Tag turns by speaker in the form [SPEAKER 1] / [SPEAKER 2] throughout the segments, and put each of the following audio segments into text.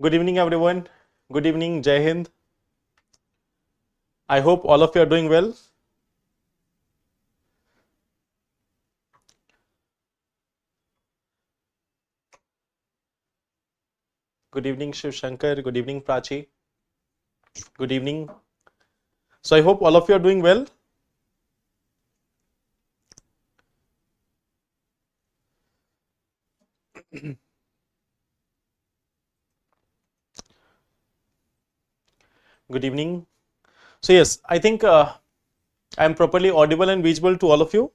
[SPEAKER 1] Good evening, everyone. Good evening, Jai Hind. I hope all of you are doing well. Good evening, Shiv Shankar. Good evening, Prachi. Good evening. So I hope all of you are doing well. Good evening. So yes, I think I am properly audible and visible to all of you.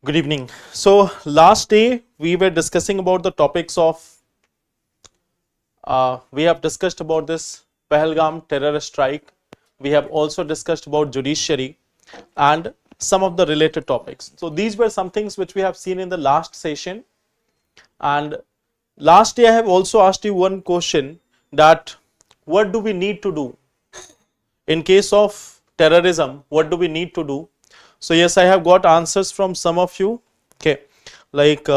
[SPEAKER 1] Good evening. So last day we were discussing about the topics of we have discussed about this Pahalgam terrorist strike. We have also discussed about judiciary and some of the related topics. So these were some things which we have seen in the last session, and last day I have also asked you one question, that what do we need to do in case of terrorism? What do we need to do? So yes, I have got answers from some of you. Okay, like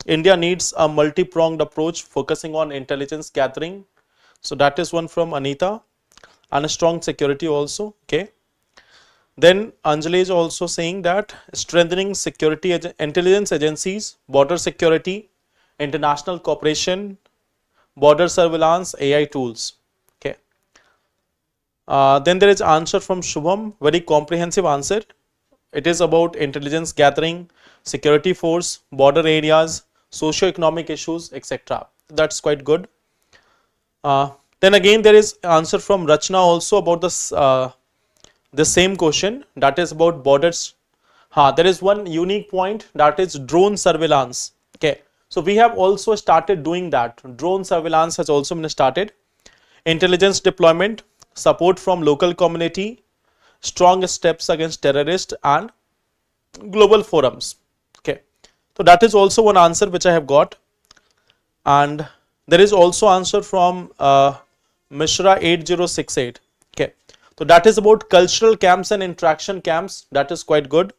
[SPEAKER 1] India needs a multi-pronged approach focusing on intelligence gathering. So that is one from Anita, and a strong security also. Okay. Then Anjali is also saying that strengthening security intelligence agencies, border security, international cooperation, border surveillance, AI tools. Okay. Then there is answer from Shubham, very comprehensive answer. It is about intelligence gathering, security force, border areas, socio-economic issues, etc. That's quite good. Then again there is answer from Rachna also about this the same question, that is about borders. There is one unique point, that is drone surveillance. Okay, so we have also started doing that. Drone surveillance has also been started. Intelligence deployment, support from local community, strong steps against terrorists, and global forums. Okay, so that is also one answer which I have got. And there is also answer from Mishra 8068. Okay, so that is about cultural camps and interaction camps. That is quite good.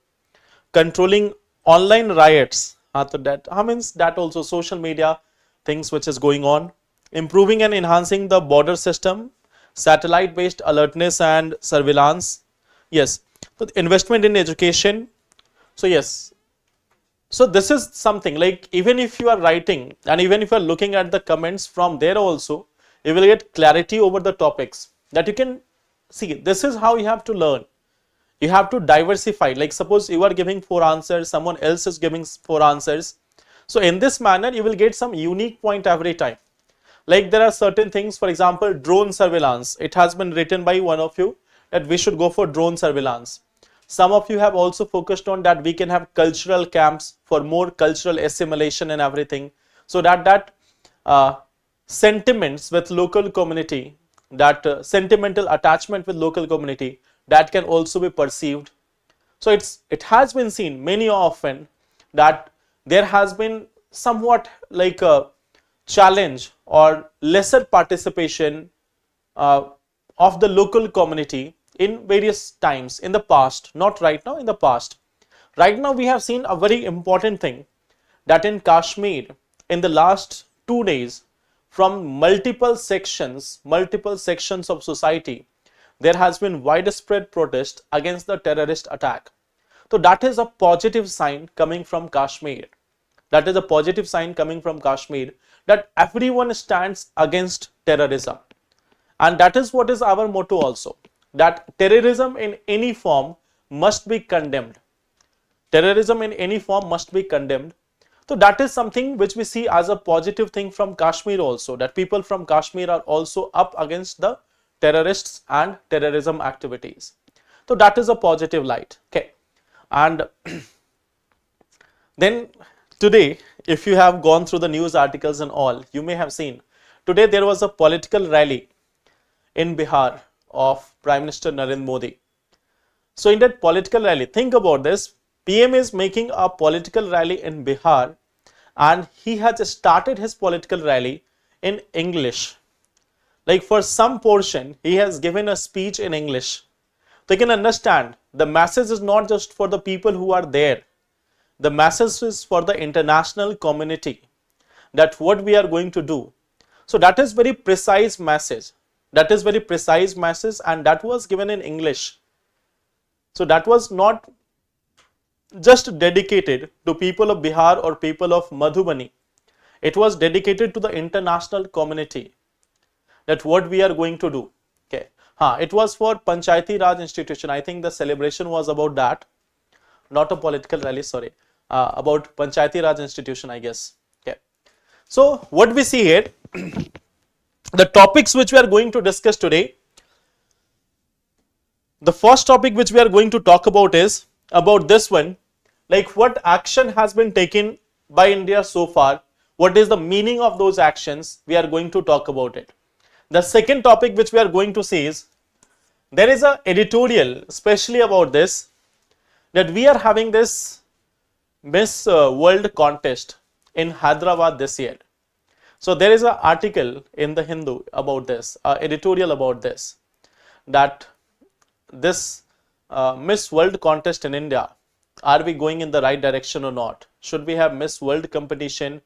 [SPEAKER 1] Controlling online riots. So that means that also social media things which is going on. Improving and enhancing the border system, satellite based alertness and surveillance. Yes, so investment in education. So yes, so this is something like, even if you are writing and even if you are looking at the comments from there also, you will get clarity over the topics, that you can see this is how you have to learn. You have to diversify. Like suppose you are giving 4 answers, someone else is giving 4 answers. So in this manner you will get some unique point every time. Like there are certain things, for example drone surveillance, it has been written by one of you that we should go for drone surveillance. Some of you have also focused on that we can have cultural camps for more cultural assimilation and everything, so that sentiments with local community, that sentimental attachment with local community, that can also be perceived. So it has been seen many often that there has been somewhat like a challenge or lesser participation of the local community in various times in the past, not right now, in the past. Right now we have seen a very important thing, that in Kashmir in the last 2 days, from multiple sections of society, there has been widespread protest against the terrorist attack. So that is a positive sign coming from Kashmir. That is a positive sign coming from Kashmir, that everyone stands against terrorism. And that is what is our motto also, that terrorism in any form must be condemned. Terrorism in any form must be condemned. So that is something which we see as a positive thing from Kashmir also, that people from Kashmir are also up against the terrorists and terrorism activities. So that is a positive light. Okay, and then today, if you have gone through the news articles and all, you may have seen today there was a political rally in Bihar of Prime Minister Narendra Modi. So in that political rally, think about this, PM is making a political rally in Bihar, and he has started his political rally in English. Like for some portion, he has given a speech in English. So you can understand the message is not just for the people who are there. The message is for the international community that what we are going to do. So that is very precise message. That is very precise message, and that was given in English. So that was not just dedicated to people of Bihar or people of Madhubani. It was dedicated to the international community that what we are going to do. Okay. It was for Panchayati Raj institution. I think the celebration was about that, not a political rally, sorry, about Panchayati Raj institution, I guess. Okay. So what we see here, the topics which we are going to discuss today, the first topic which we are going to talk about is about this one, like what action has been taken by India so far, what is the meaning of those actions, we are going to talk about it. The second topic which we are going to see is, there is an editorial especially about this, that we are having this Miss World contest in Hyderabad this year. So there is an article in the Hindu about this, editorial about this, that this Miss World contest in India, are we going in the right direction or not? Should we have Miss World competition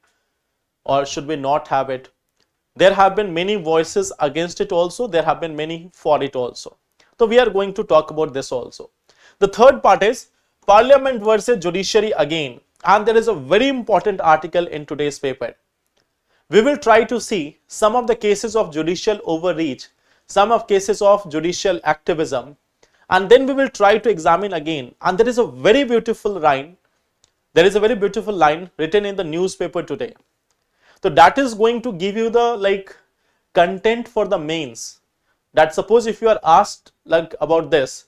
[SPEAKER 1] or should we not have it? There have been many voices against it also, there have been many for it also. So we are going to talk about this also. The third part is Parliament versus Judiciary again, and there is a very important article in today's paper. We will try to see some of the cases of judicial overreach, some of cases of judicial activism, and then we will try to examine again. And there is a very beautiful line, written in the newspaper today. So that is going to give you the content for the mains. That suppose if you are asked about this,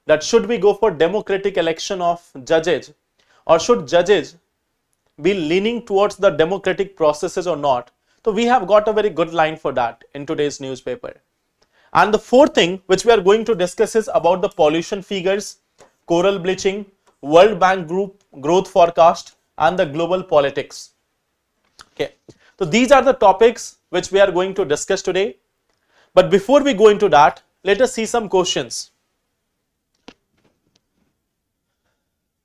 [SPEAKER 1] that should we go for democratic election of judges, or should judges be leaning towards the democratic processes or not? So we have got a very good line for that in today's newspaper. And the fourth thing which we are going to discuss is about the pollution figures, coral bleaching, World Bank Group growth forecast, and the global politics. Okay, so these are the topics which we are going to discuss today. But before we go into that, let us see some questions.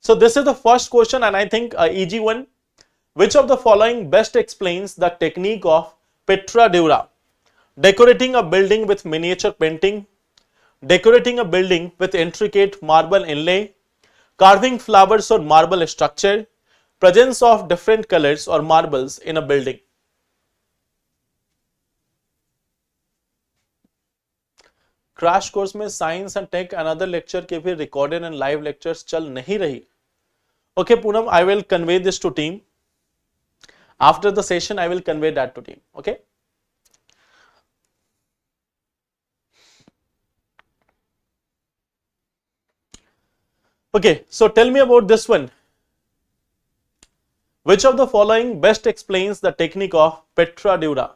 [SPEAKER 1] So this is the first question, and I think an easy one. Which of the following best explains the technique of Petra Dura? Decorating a building with miniature painting, decorating a building with intricate marble inlay, carving flowers on marble structure, presence of different colors or marbles in a building. Crash course में science and tech another lecture के भी recorded and live lectures चल नहीं रही. Okay, Poonam, I will convey this to team. After the session, I will convey that to team. Okay. Okay, so tell me about this one. Which of the following best explains the technique of Petra Dura?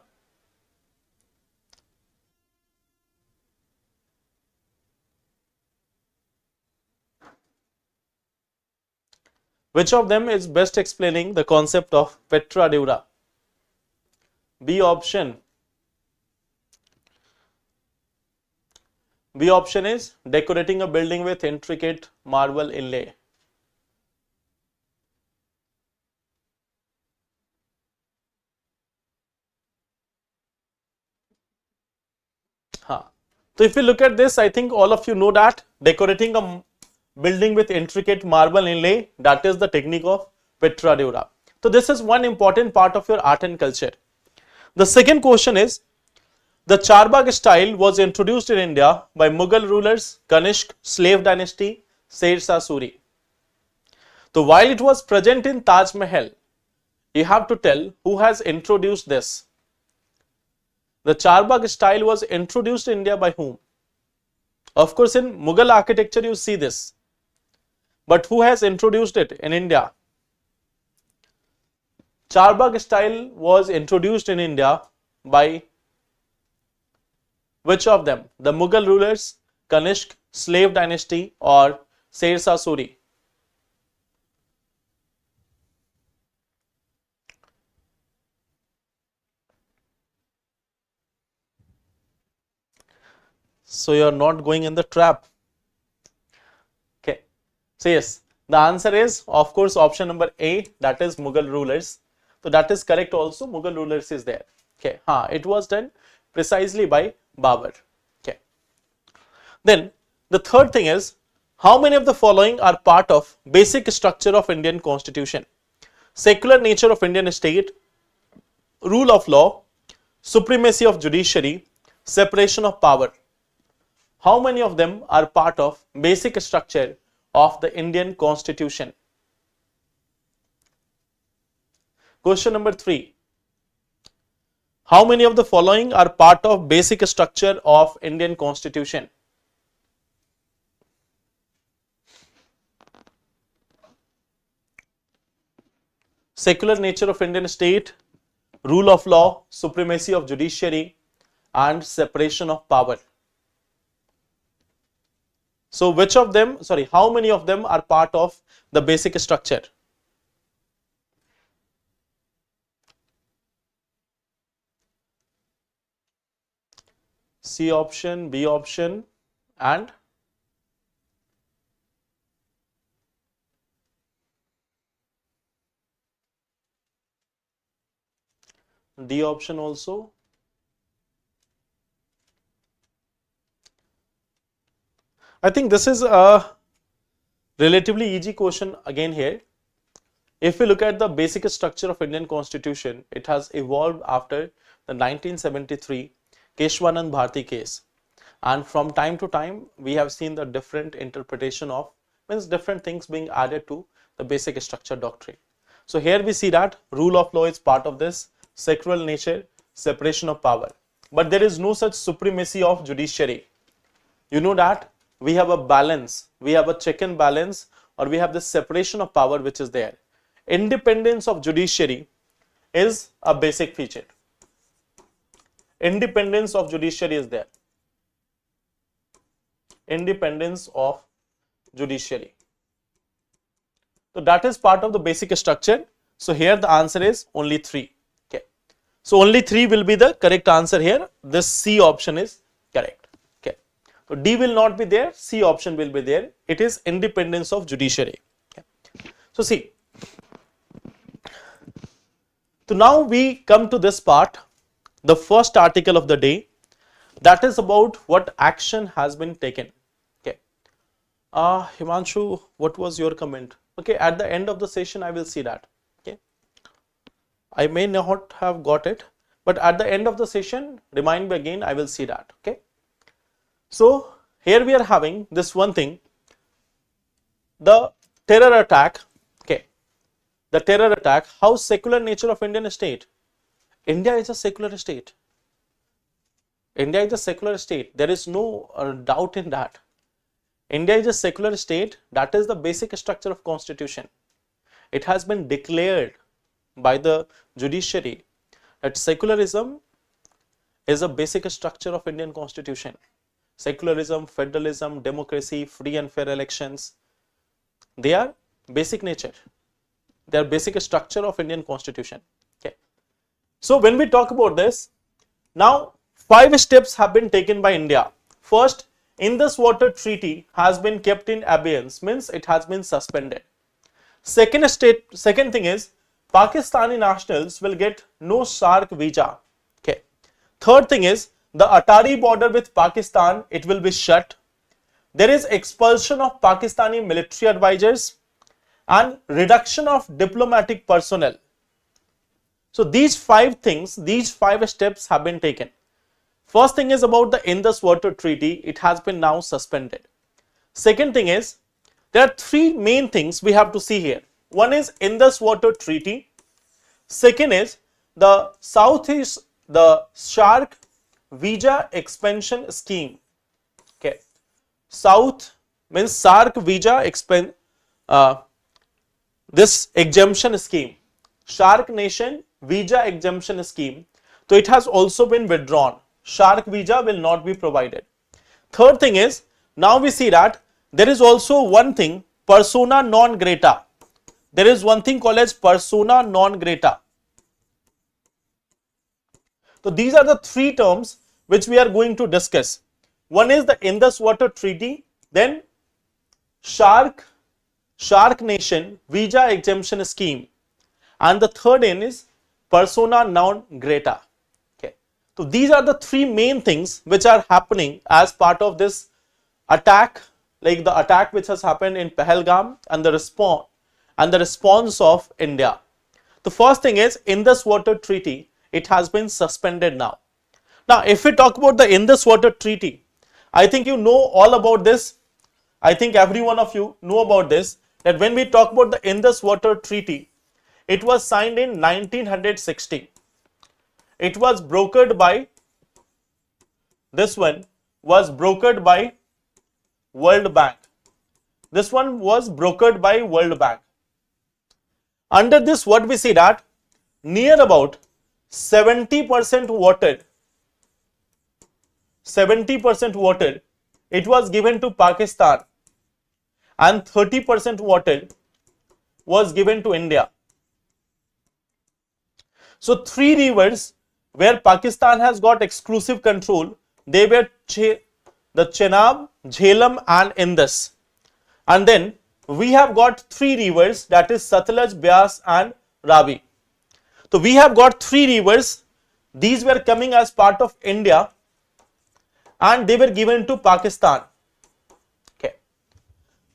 [SPEAKER 1] Which of them is best explaining the concept of Petra Dura? B option. B option is decorating a building with intricate marble inlay. So if you look at this, I think all of you know that decorating a building with intricate marble inlay, that is the technique of Petra Dura. So this is one important part of your art and culture. The second question is, the Charbagh style was introduced in India by Mughal rulers, Kanishk, slave dynasty, Sher Shah Suri. So while it was present in Taj Mahal, you have to tell who has introduced this. The Charbagh style was introduced in India by whom? Of course, in Mughal architecture you see this. But who has introduced it in India? Charbagh style was introduced in India by which of them? The Mughal rulers, Kanishk, slave dynasty, or Sher Shah Suri? So you are not going in the trap. Okay. So yes, The answer is, of course, option number A, that is Mughal rulers. So that is correct also, Mughal rulers is there. Okay, it was done precisely by Babur. Okay. Then the third thing is, how many of the following are part of basic structure of Indian constitution? Secular nature of Indian state, rule of law, supremacy of judiciary, separation of power. How many of them are part of basic structure of the Indian constitution? Question number 3. How many of the following are part of basic structure of Indian constitution? Secular nature of Indian state, rule of law, supremacy of judiciary, and separation of power. So which of them, how many of them are part of the basic structure? C option, B option, and D option also. I think this is a relatively easy question again here. If we look at the basic structure of Indian constitution, it has evolved after the 1973 Keshwanand Bharti case, and from time to time we have seen the different interpretation of, means different things being added to the basic structure doctrine. So here we see that rule of law is part of this, secular nature, separation of power, but there is no such supremacy of judiciary. You know that we have a balance, we have a check and balance, or we have the separation of power which is there. Independence of judiciary is a basic feature. Independence of judiciary is there. Independence of judiciary. So that is part of the basic structure. So here the answer is only 3. Okay. So only 3 will be the correct answer here. This C option is correct. Okay. So D will not be there, C option will be there. It is independence of judiciary. Okay. So see. So now we come to this part, the first article of the day, that is about what action has been taken. Okay. Himanshu, what was your comment? Okay, at the end of the session I will see that. Okay. I may not have got it, but at the end of the session, remind me again, I will see that. Okay. So here we are having this one thing, the terror attack. The terror attack, how secular nature of Indian state? India is a secular state. India is a secular state. There is no doubt in that. India is a secular state. That is the basic structure of constitution. It has been declared by the judiciary that secularism is a basic structure of Indian constitution. Secularism, federalism, democracy, free and fair elections, they are basic nature. They are basic structure of Indian constitution. Okay. So when we talk about this, now 5 steps have been taken by India. First, Indus Water Treaty has been kept in abeyance, means it has been suspended. Second thing is, Pakistani nationals will get no SAARC visa. Okay. Third thing is, the Atari border with Pakistan, it will be shut. There is expulsion of Pakistani military advisors and reduction of diplomatic personnel. So these 5 things, these 5 steps have been taken. First thing is about the Indus Water Treaty, it has been now suspended. Second thing is, there are 3 main things we have to see here. One is Indus Water Treaty. Second is the SAARC visa expansion scheme. Okay, South means SAARC visa this exemption scheme, SAARC nation visa exemption scheme, so it has also been withdrawn. SAARC visa will not be provided. Third thing is, now we see that there is also one thing, persona non grata. There is one thing called as persona non grata. So these are the 3 terms which we are going to discuss. One is the Indus Water Treaty, then SAARC SAARC nation visa exemption scheme, and the third one is persona non grata. Okay, so these are the three main things which are happening as part of this attack, like the attack which has happened in Pahalgam and the response of India. The first thing is Indus Water Treaty. It has been suspended now. Now, if we talk about the Indus Water Treaty, I think you know all about this. I think every one of you know about this, that when we talk about the Indus Water Treaty, it was signed in 1960. It was brokered by, this one was brokered by World Bank. This one was brokered by World Bank. Under this, what we see that near about 70% water, it was given to Pakistan, and 30% water was given to India. So three rivers where Pakistan has got exclusive control, they were the Chenab, Jhelum and Indus. And then we have got three rivers, that is Satluj, Beas and Ravi. So we have got three rivers. These were coming as part of India and they were given to Pakistan. Okay.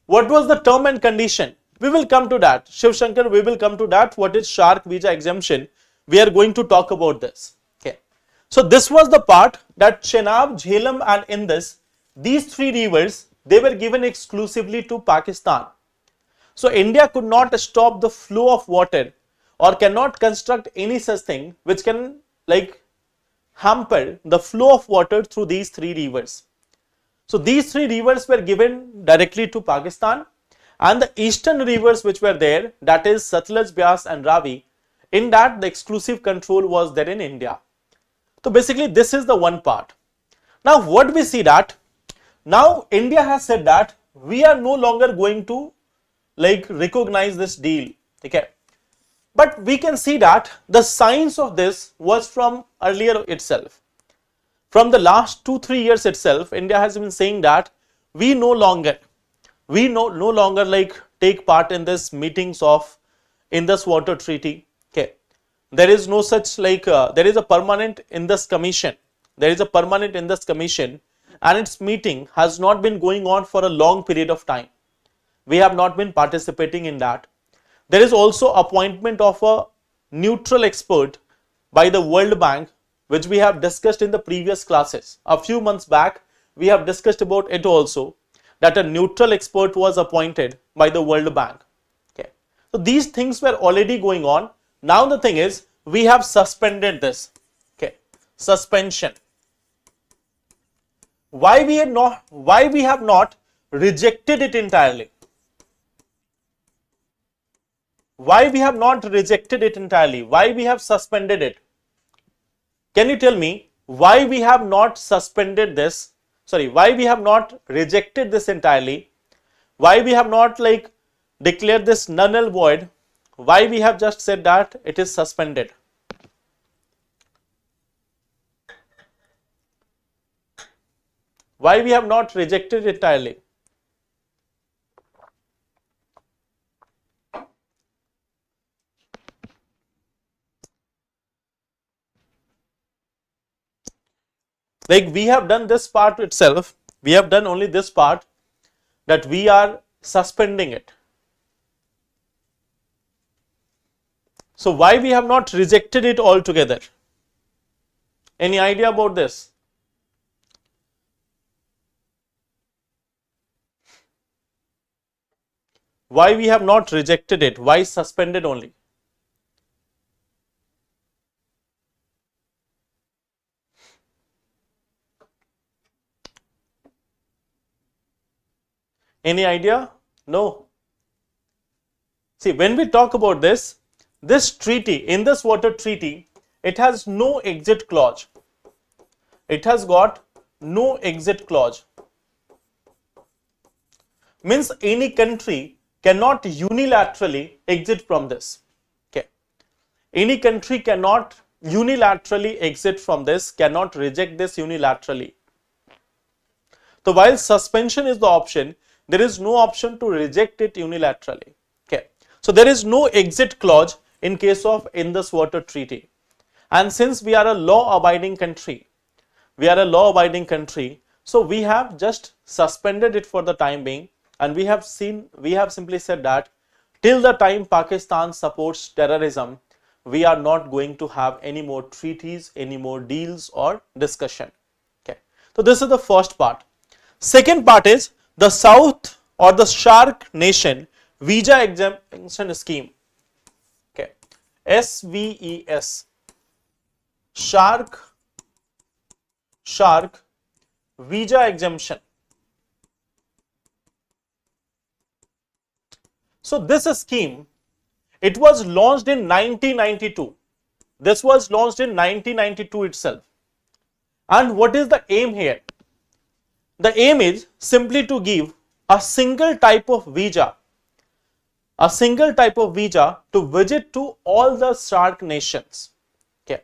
[SPEAKER 1] What was the term and condition? We will come to that. Shiv Shankar, we will come to that. What is SAARC visa exemption? We are going to talk about this. Okay. So this was the part that Chenab, Jhelum and Indus, these three rivers, they were given exclusively to Pakistan. So India could not stop the flow of water or cannot construct any such thing which can like hamper the flow of water through these three rivers. So these three rivers were given directly to Pakistan, and the eastern rivers which were there, that is Satluj, Beas and Ravi, in that the exclusive control was there in India. So basically this is the one part. Now what we see that now India has said that we are no longer going to like recognize this deal. Okay. But we can see that the signs of this was from earlier itself. From the last 2-3 years itself, India has been saying that we no longer like take part in this meetings of Indus Water Treaty. Okay. There is no such like there is a permanent Indus Commission. There is a permanent Indus Commission, and its meeting has not been going on for a long period of time. We have not been participating in that. There is also appointment of a neutral expert by the World Bank, which we have discussed in the previous classes. A few months back, we have discussed about it also, that a neutral expert was appointed by the World Bank. Okay. So these things were already going on. Now the thing is, we have suspended this. Okay. Suspension. Why we have not rejected it entirely? Why we have not rejected it entirely? Why we have suspended it? Can you tell me why we have not suspended this? Sorry, why we have not rejected this entirely? Why we have not like declared this null and void? Why we have just said that it is suspended? Why we have not rejected it entirely? Like we have done this part itself, we have done only this part, that we are suspending it. So why we have not rejected it altogether? Any idea about this? Why we have not rejected it? Why suspended only? Any idea? No. See, when we talk about this treaty, Indus Water Treaty, it has no exit clause. It has got no exit clause. Means any country cannot unilaterally exit from this. Okay. Any country cannot unilaterally exit from this, cannot reject this unilaterally. So while suspension is the option, there is no option to reject it unilaterally. Okay, so there is no exit clause in case of Indus Water Treaty. And since we are a law-abiding country, so we have just suspended it for the time being, and we have simply said that till the time Pakistan supports terrorism, we are not going to have any more treaties, any more deals or discussion. Okay, so this is the first part. Second part is the South or the SAARC nation visa exemption scheme. Okay, SVES, SAARC visa exemption. So this scheme, it was launched in 1992. This was launched in 1992 itself. And what is the aim here? The aim is simply to give a single type of visa to visit to all the SAARC nations. Okay,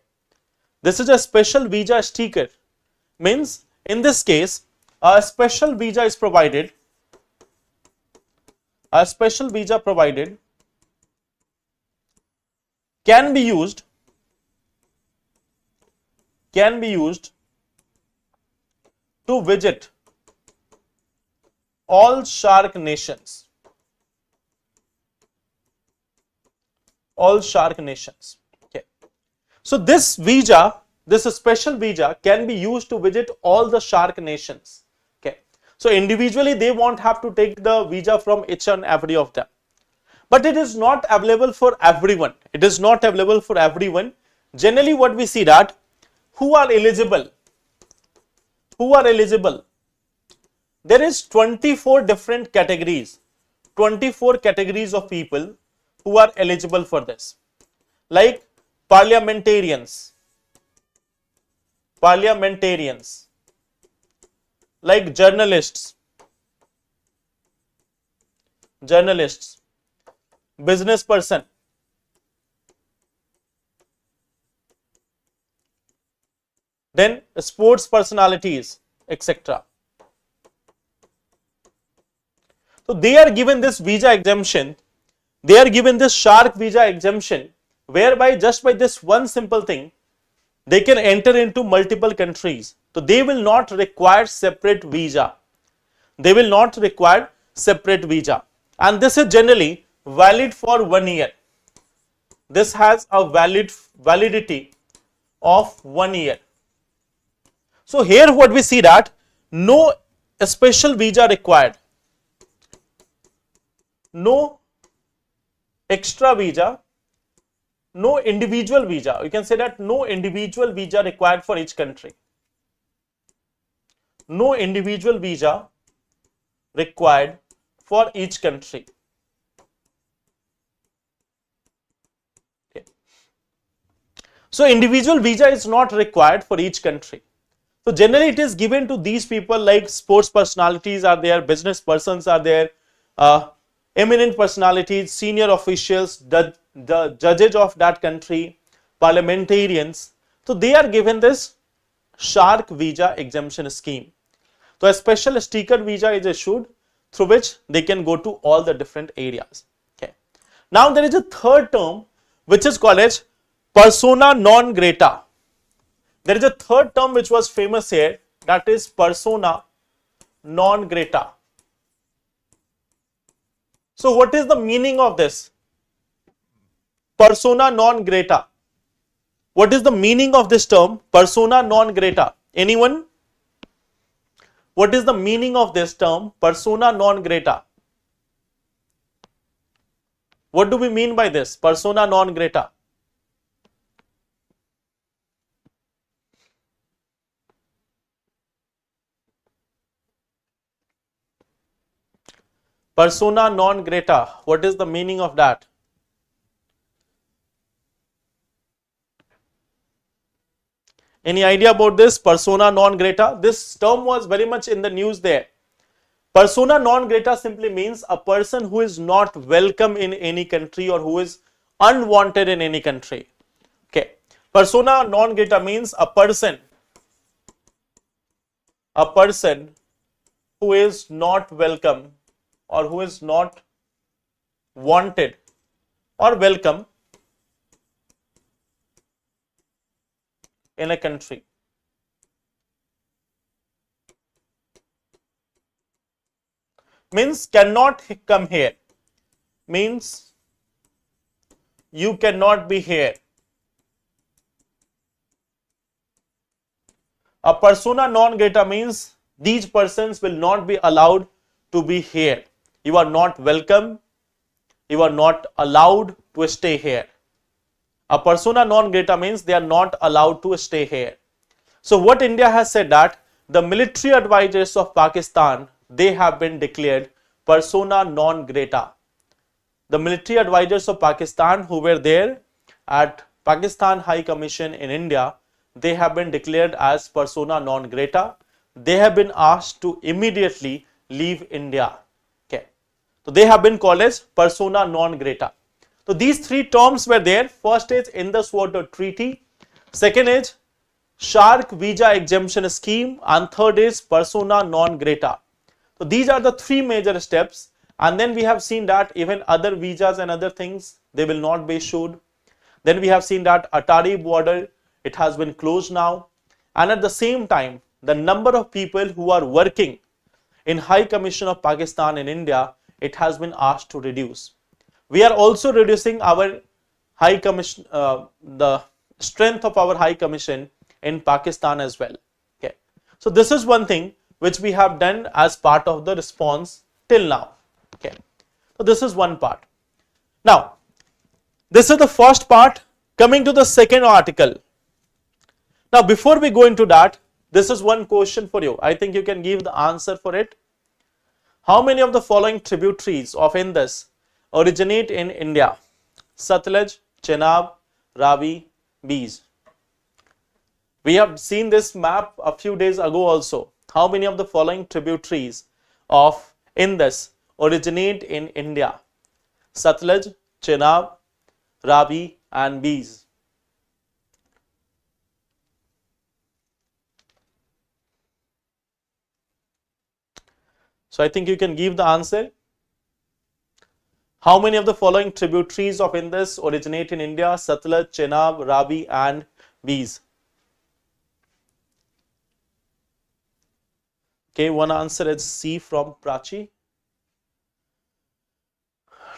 [SPEAKER 1] this is a special visa sticker. Means in this case, a special visa is provided. A special visa provided can be used to visit all SAARC nations. All SAARC nations. Okay. So this visa, this special visa can be used to visit all the SAARC nations. Okay. So individually they won't have to take the visa from each and every of them. But it is not available for everyone. It is not available for everyone. Generally what we see that who are eligible. There is 24 different categories. 24 categories of people who are eligible for this. Like parliamentarians, like journalists, business person, then sports personalities, etc. So they are given this visa exemption, they are given this SAARC visa exemption, whereby just by this one simple thing, they can enter into multiple countries. So they will not require separate visa. And this is generally valid for 1 year. This has a validity of 1 year. So here what we see that no special visa required, no extra visa, no individual visa. You can say that no individual visa required for each country. No individual visa required for each country. Okay. So individual visa is not required for each country. So generally it is given to these people, like sports personalities are there, business persons are there, eminent personalities, senior officials, the judges of that country, parliamentarians. So they are given this SAARC visa exemption scheme. So a special sticker visa is issued through which they can go to all the different areas. Okay. Now there is a third term which is called as persona non grata. There is a third term which was famous here, that is persona non grata. So what is the meaning of this? Persona non grata. What is the meaning of this term, persona non grata? Anyone? What is the meaning of this term, persona non grata? What do we mean by this, persona non grata? Persona non grata, what is the meaning of that? Any idea about this, persona non grata? This term was very much in the news there. Persona non grata simply means a person who is not welcome in any country or who is unwanted in any country. Okay. Persona non grata means a person who is not welcome or who is not wanted or welcome in a country. Means cannot come here. Means you cannot be here. A persona non grata means these persons will not be allowed to be here. You are not welcome. You are not allowed to stay here. A persona non grata means they are not allowed to stay here. So what India has said that the military advisors of Pakistan, they have been declared persona non grata. The military advisors of Pakistan who were there at Pakistan High Commission in India, they have been declared as persona non grata. They have been asked to immediately leave India. Okay. So they have been called as persona non grata. So these three terms were there. First is Indus Water Treaty. Second is SAARC visa exemption scheme, and third is persona non grata. So these are the three major steps, and then we have seen that even other visas and other things, they will not be issued. Then we have seen that Atari border, it has been closed now, and at the same time the number of people who are working in High Commission of Pakistan in India, it has been asked to reduce. We are also reducing our High Commission, the strength of our High Commission in Pakistan as well. Okay. So this is one thing which we have done as part of the response till now. Okay. So this is one part. Now, this is the first part. Coming to the second article. Now, before we go into that, this is one question for you. I think you can give the answer for it. How many of the following tributaries of Indus originate in India? Satluj, Chenab, Ravi, Beas. We have seen this map a few days ago also. How many of the following tributaries of Indus originate in India? Satluj, Chenab, Ravi and Beas. So I think you can give the answer. How many of the following tributaries of Indus originate in India? Satluj, Chenab, Ravi and Beas. Okay, one answer is C from Prachi.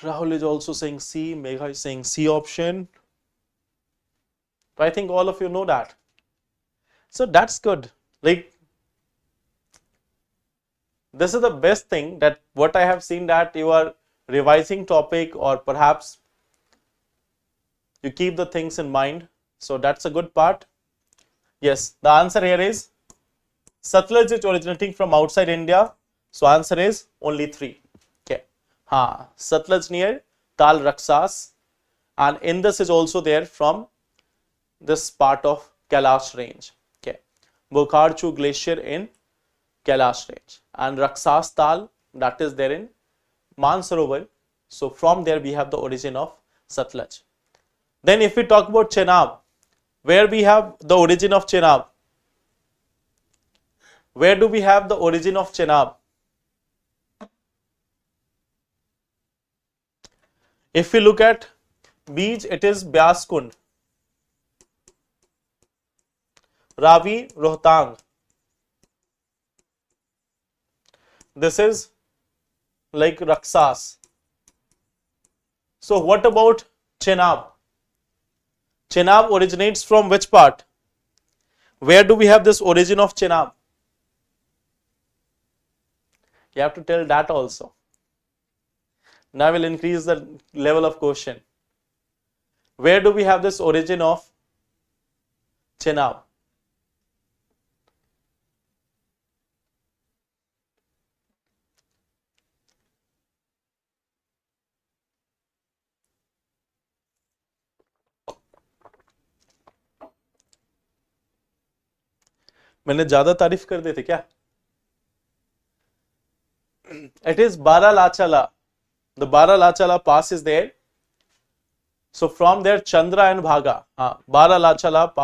[SPEAKER 1] Rahul is also saying C. Megha is saying C option. So I think all of you know that. So that's good. Like, this is the best thing, that what I have seen, that you are revising topic, or perhaps you keep the things in mind. So that's a good part. Yes, the answer here is Satluj is originating from outside India. So answer is only 3. Okay. Satluj near Tal Raksas, and Indus is also there from this part of Kailash range. Okay. Bokharchu glacier in Kailash range, and Raksas Tal, that is there in Mansarovar. So from there we have the origin of Satluj. Then if we talk about Chenab, where we have the origin of Chenab? Where do we have the origin of Chenab? If we look at Beach, it is Byaskund. Ravi, Rohtang. This is like Raksas. So what about Chenab? Chenab originates from which part? Where do we have this origin of Chenab? You have to tell that also. Now I will increase the level of question. Where do we have this origin of Chenab? मैंने ज्यादा तारीफ कर दी थी क्या? It is Baralachala. The Baralachala pass is there. So from there Chandra and Bhaga. Baralachala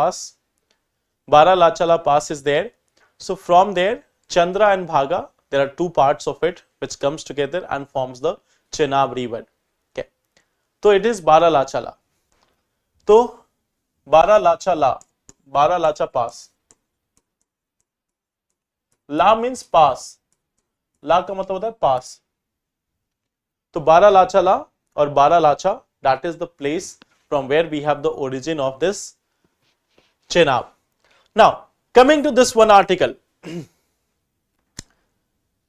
[SPEAKER 1] pass is there. So from there Chandra and Bhaga, there are two parts of it. which comes together and forms the Chenab River. Okay. So it is Baralachala. So Baralachala, Baralacha Pass. La means pass. La का मतलब होता है pass. तो Baralachala or Baralacha, that is the place from where we have the origin of this Chenab. Now, coming to this one article.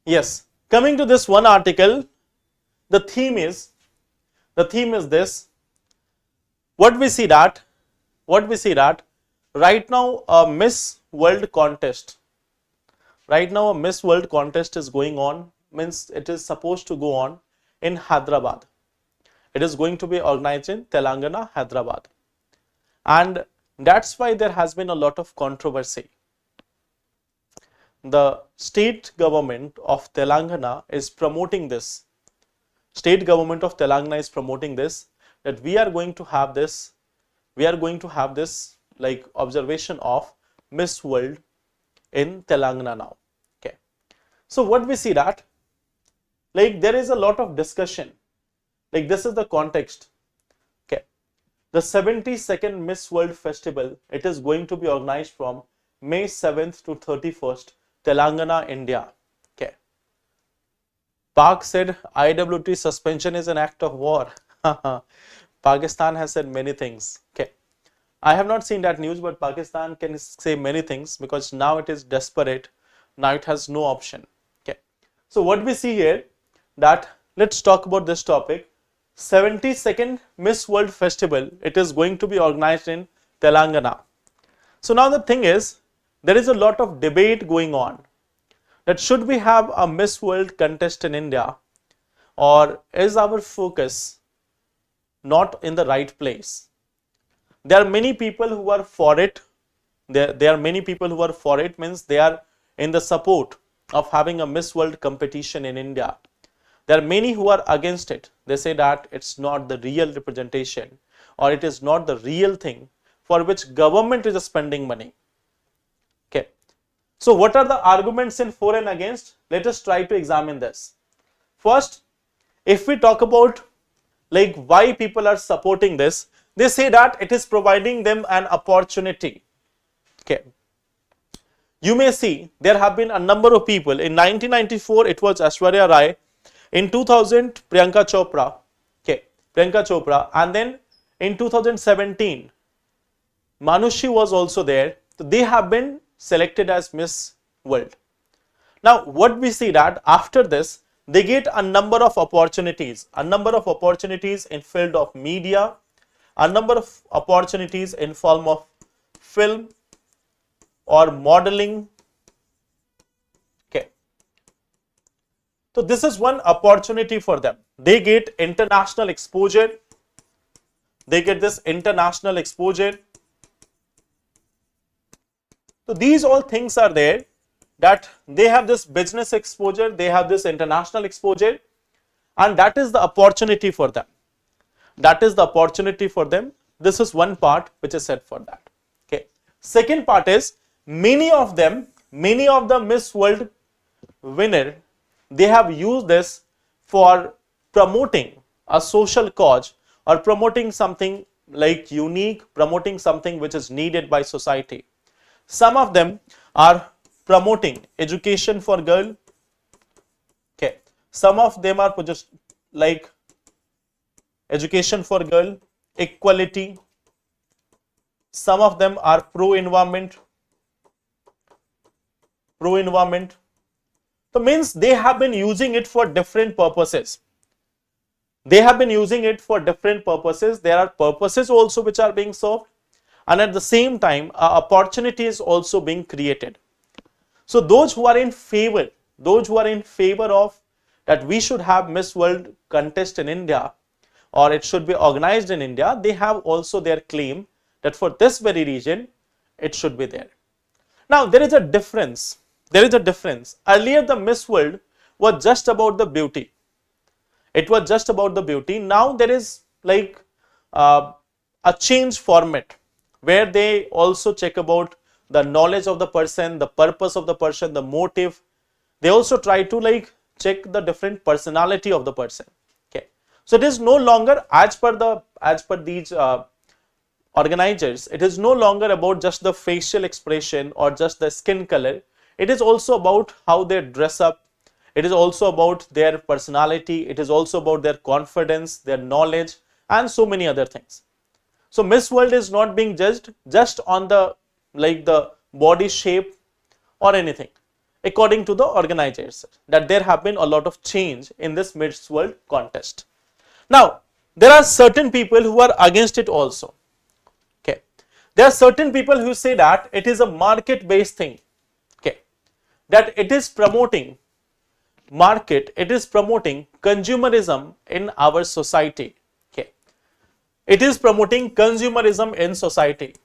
[SPEAKER 1] Yes, coming to this one article, the theme is this. What we see that right now a Miss World contest. Right now a Miss World contest is going on, means it is supposed to go on in Hyderabad. It is going to be organized in Telangana, Hyderabad. And that's why there has been a lot of controversy. The state government of Telangana is promoting this. State government of Telangana is promoting this, that we are going to have this like observation of Miss World in Telangana now. Okay. So what we see that, like there is a lot of discussion. Like this is the context. Okay. The 72nd Miss World Festival, it is going to be organized from May 7th to 31st, Telangana, India. Okay. Pak said IWT suspension is an act of war. Pakistan has said many things. Okay. I have not seen that news, but Pakistan can say many things because now it is desperate. Now it has no option. Okay. So what we see here, that let's talk about this topic. 72nd Miss World Festival, it is going to be organized in Telangana. So now the thing is, there is a lot of debate going on that should we have a Miss World contest in India, or is our focus not in the right place? There are many people who are for it. There are many people who are for it, means they are in the support of having a Miss World competition in India. There are many who are against it. They say that it's not the real representation, or it is not the real thing for which government is spending money. Okay. So what are the arguments in for and against? Let us try to examine this. First, if we talk about like why people are supporting this, they say that it is providing them an opportunity. Okay. You may see there have been a number of people. In 1994, it was Aishwarya Rai. In 2000, Priyanka Chopra. Okay, Priyanka Chopra. And then in 2017, Manushi was also there. So they have been selected as Miss World. Now, what we see that after this, they get a number of opportunities in field of media, a number of opportunities in form of film or modeling. Okay. So this is one opportunity for them. They get international exposure. They get this international exposure. So these all things are there, that they have this business exposure, they have this international exposure, and that is the opportunity for them. That is the opportunity for them. This is one part which is said for that. Okay. Second part is, many of the Miss World winner, they have used this for promoting a social cause or promoting something like unique, promoting something which is needed by society. Some of them are promoting education for girl. Okay. Some of them are just like education for girl, equality. Some of them are pro-environment. So means they have been using it for different purposes. There are purposes also which are being served, and at the same time opportunity is also being created. So those who are in favor of that we should have Miss World contest in India, or it should be organized in India, they have also their claim that for this very region it should be there. Now there is a difference. Earlier the Miss World was just about the beauty. It was just about the beauty. Now there is like a change format where they also check about the knowledge of the person, the purpose of the person, the motive. They also try to like check the different personality of the person. Okay, so it is no longer, as per these organizers, it is no longer about just the facial expression or just the skin color. It is also about how they dress up. It is also about their personality. It is also about their confidence, their knowledge, and so many other things. So Miss World is not being judged just on the the body shape or anything. According to the organizers, that there have been a lot of change in this Miss World contest. Now, there are certain people who are against it also. Okay, there are certain people who say that it is a market-based thing. Okay, that it is promoting market, it is promoting consumerism in our society. Okay, it is promoting consumerism in society.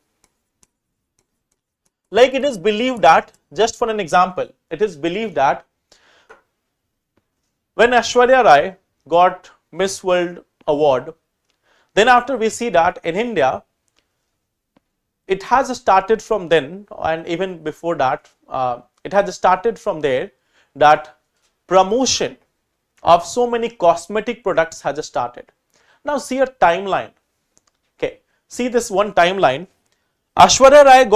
[SPEAKER 1] Like it is believed that, just for an example, it is believed that when Aishwarya Rai got Miss World award, then after we see that in India, it has started from then, and even before that, it has started from there, that promotion of so many cosmetic products has started. Now see a timeline. Okay, see this one timeline. Aishwarya Rai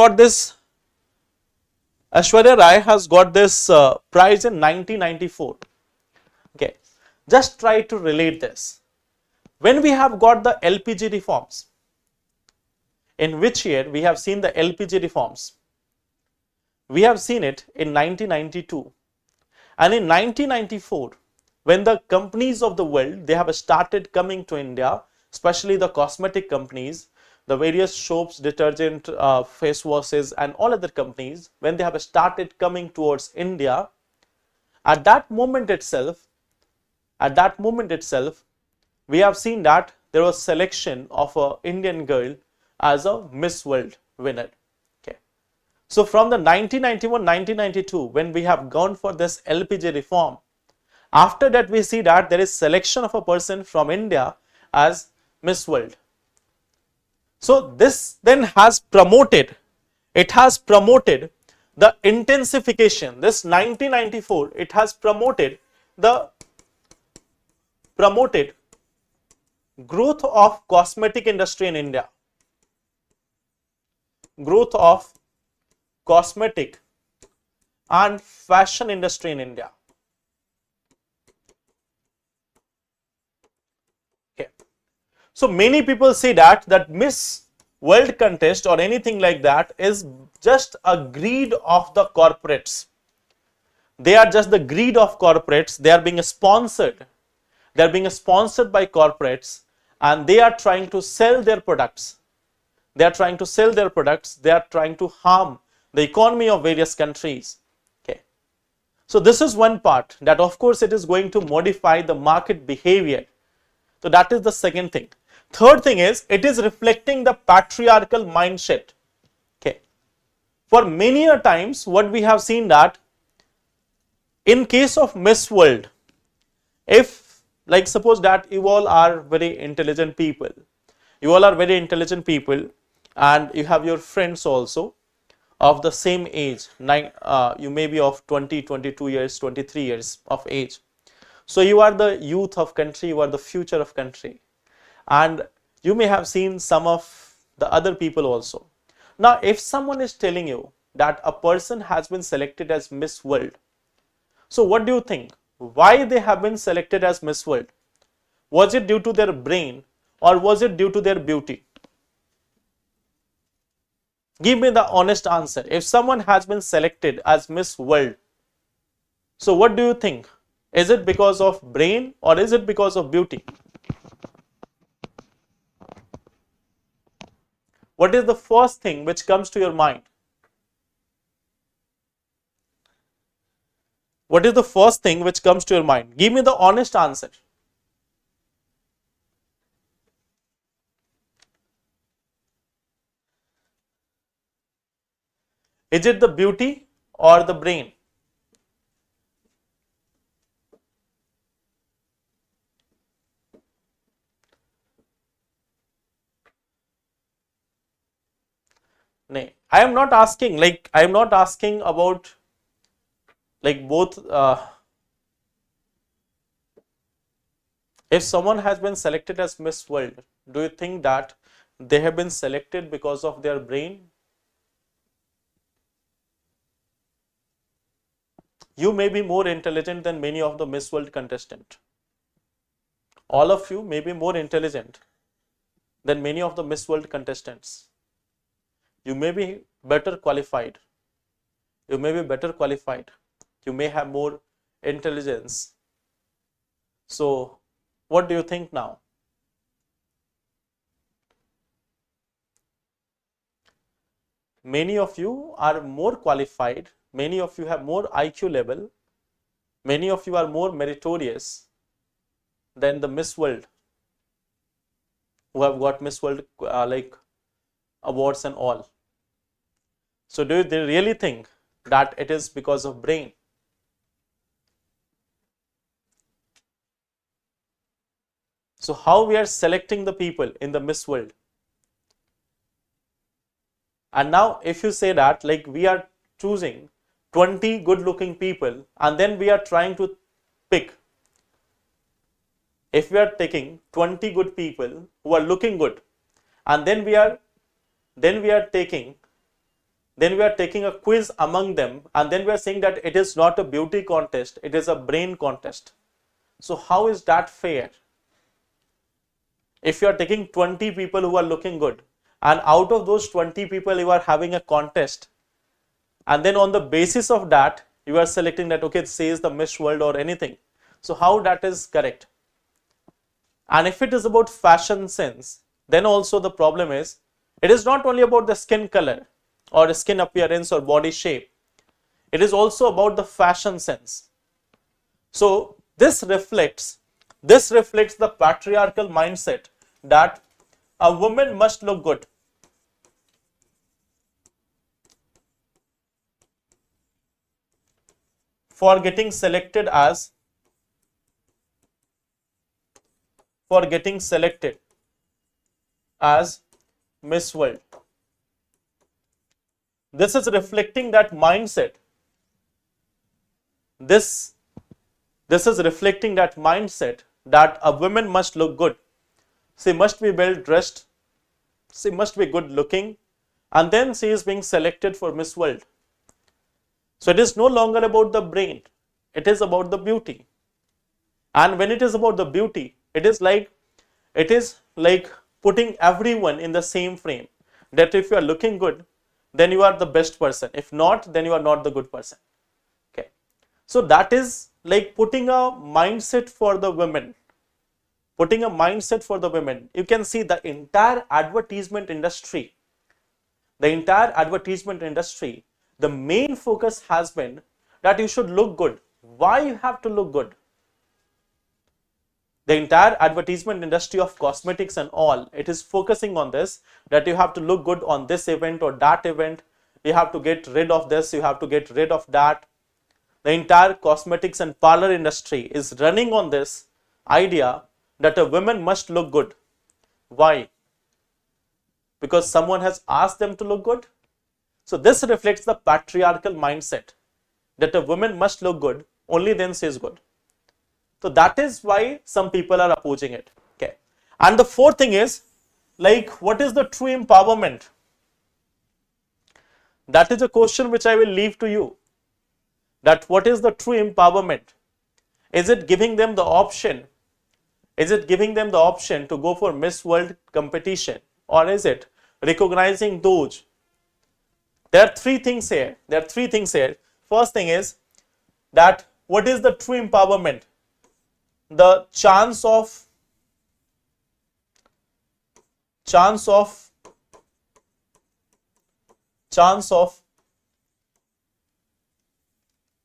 [SPEAKER 1] has got this prize in 1994. Okay, just try to relate this. When we have got the LPG reforms, in which year we have seen the LPG reforms? We have seen it in 1992, and in 1994, when the companies of the world, they have started coming to India, especially the cosmetic companies, the various soaps, detergent, face washes, and all other companies, when they have started coming towards India, at that moment itself, we have seen that there was selection of an Indian girl as a Miss World winner. Okay, so from the 1991-1992, when we have gone for this LPG reform, after that we see that there is selection of a person from India as Miss World. So this then has promoted, it has promoted the intensification. This 1994, it has promoted growth of cosmetic industry in India. Growth of cosmetic and fashion industry in India. Okay. So many people say that Miss World contest or anything like that is just a greed of the corporates. They are just the greed of corporates. They are being sponsored. They are being sponsored by corporates, and they are trying to sell their products. They are trying to sell their products. They are trying to harm the economy of various countries. Okay. So this is one part, that of course it is going to modify the market behavior. So that is the second thing. Third thing is, it is reflecting the patriarchal mindset. Okay. For many a times, what we have seen that in case of Miss World, if like suppose that you all are very intelligent people, and you have your friends also of the same age, you may be of 20, 22 years, 23 years of age. So you are the youth of country, you are the future of country, and you may have seen some of the other people also. Now if someone is telling you that a person has been selected as Miss World, so what do you think? Why they have been selected as Miss World? Was it due to their brain or was it due to their beauty? Give me the honest answer. If someone has been selected as Miss World, so what do you think? Is it because of brain or is it because of beauty? What is the first thing which comes to your mind? What is the first thing which comes to your mind? Give me the honest answer. Is it the beauty or the brain? No, I am not asking, I am not asking about both If someone has been selected as Miss World, do you think that they have been selected because of their brain? You may be more intelligent than many of the Miss World contestants. All of you may be more intelligent than many of the Miss World contestants. You may be better qualified. You may be better qualified. You may have more intelligence. So, what do you think now? Many of you are more qualified. Many of you have more IQ level. Many of you are more meritorious than the Miss World who have got Miss World like awards and all. So do they really think that it is because of brain? So how we are selecting the people in the Miss World? And now if you say that like we are choosing 20 good looking people and then we are trying to pick, if we are taking 20 good people who are looking good and then we are taking a quiz among them and then we are saying that it is not a beauty contest, it is a brain contest. So how is that fair? If you are taking 20 people who are looking good and out of those 20 people you are having a contest and then on the basis of that you are selecting that okay it says the Miss World or anything. So how that is correct? And if it is about fashion sense, then also the problem is it is not only about the skin color or skin appearance or body shape. It is also about the fashion sense. So this reflects the patriarchal mindset that a woman must look good. For getting selected as Miss World. This is reflecting that mindset. This is reflecting that mindset that a woman must look good. She must be well dressed. She must be good looking. And then she is being selected for Miss World. So it is no longer about the brain. It is about the beauty. And when it is about the beauty, it is like putting everyone in the same frame. That if you are looking good, then you are the best person. If not, then you are not the good person. Okay. So that is like putting a mindset for the women. Putting a mindset for the women. You can see the entire advertisement industry. The main focus has been that you should look good. Why you have to look good? The entire advertisement industry of cosmetics and all, it is focusing on this, that you have to look good on this event or that event. You have to get rid of this, you have to get rid of that. The entire cosmetics and parlor industry is running on this idea that a woman must look good. Why? Because someone has asked them to look good? So this reflects the patriarchal mindset that a woman must look good, only then she is good. So that is why some people are opposing it. Okay. And the fourth thing is, like, what is the true empowerment? That is a question which I will leave to you. That what is the true empowerment? Is it giving them the option? Is it giving them the option to go for Miss World competition? Or is it recognizing those? There are three things here. First thing is that what is the true empowerment? The chance of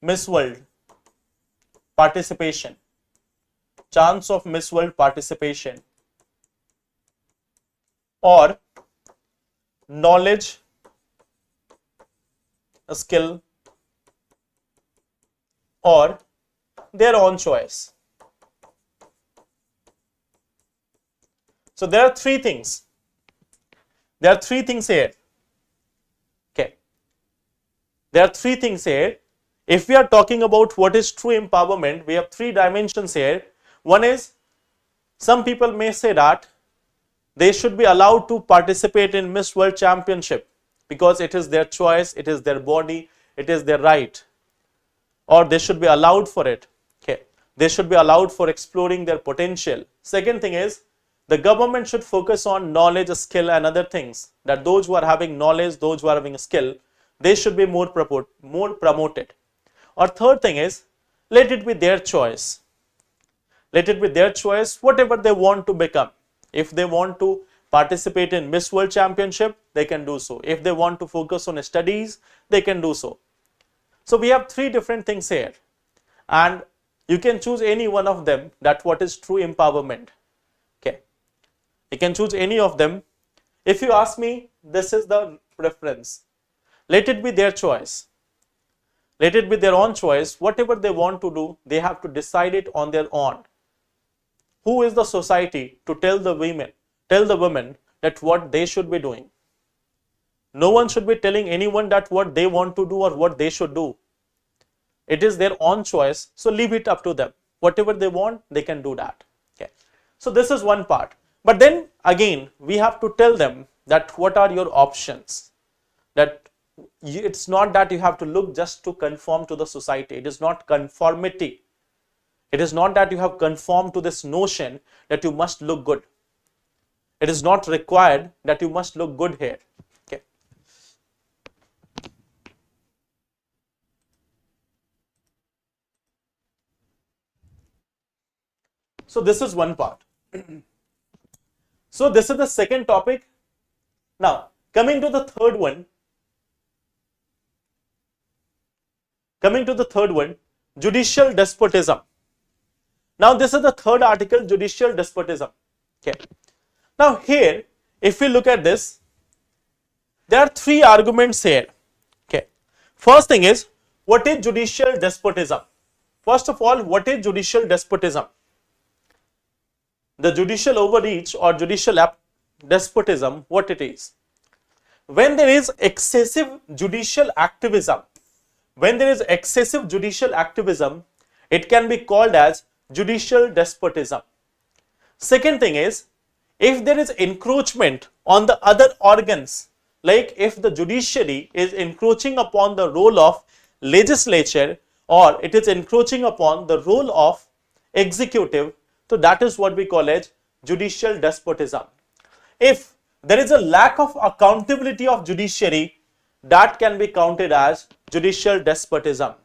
[SPEAKER 1] Miss World participation. Chance of Miss World participation. Or knowledge, skill, or their own choice. So there are three things. There are three things here. Okay. There are three things here. If we are talking about what is true empowerment, we have three dimensions here. One is some people may say that they should be allowed to participate in Miss World Championship because it is their choice, it is their body, it is their right, or they should be allowed for it. Okay, they should be allowed for exploring their potential. Second thing is, the government should focus on knowledge, skill and other things, that those who are having knowledge, those who are having skill, they should be more promoted. Or third thing is, let it be their choice. Let it be their choice, whatever they want to become. If they want to participate in Miss World Championship, they can do so. If they want to focus on studies, they can do so. So we have three different things here, and you can choose any one of them. That what is true empowerment. Okay, you can choose any of them. If you ask me, this is the preference. Let it be their choice. Let it be their own choice. Whatever they want to do, they have to decide it on their own. Who is the society to tell the women that what they should be doing? No one should be telling anyone that what they want to do or what they should do. It is their own choice, so leave it up to them. Whatever they want, they can do that. Okay. So this is one part. But then again, we have to tell them that what are your options. That it's not that you have to look just to conform to the society. It is not conformity. It is not that you have conformed to this notion that you must look good. It is not required that you must look good here. Okay. So this is one part. So this is the second topic. Now coming to the third one. Judicial despotism. Now this is the third article, judicial despotism. Okay. Now here, if we look at this, there are three arguments here. Okay. First thing is, what is judicial despotism? First of all, what is judicial despotism? The judicial overreach or judicial despotism, what it is? When there is excessive judicial activism, it can be called as judicial despotism. Second thing is, if there is encroachment on the other organs, like if the judiciary is encroaching upon the role of legislature or it is encroaching upon the role of executive, so that is what we call as judicial despotism. If there is a lack of accountability of judiciary, that can be counted as judicial despotism.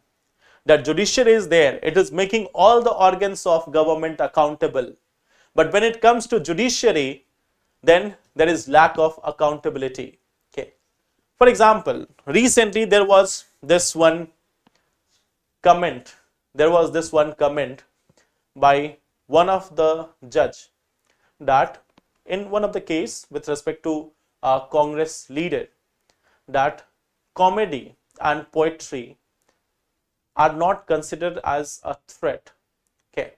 [SPEAKER 1] That judiciary is there, it is making all the organs of government accountable. But when it comes to judiciary, then there is lack of accountability. Okay. For example, recently there was this one comment. By one of the judge that in one of the case with respect to a Congress leader, that comedy and poetry are not considered as a threat. Okay.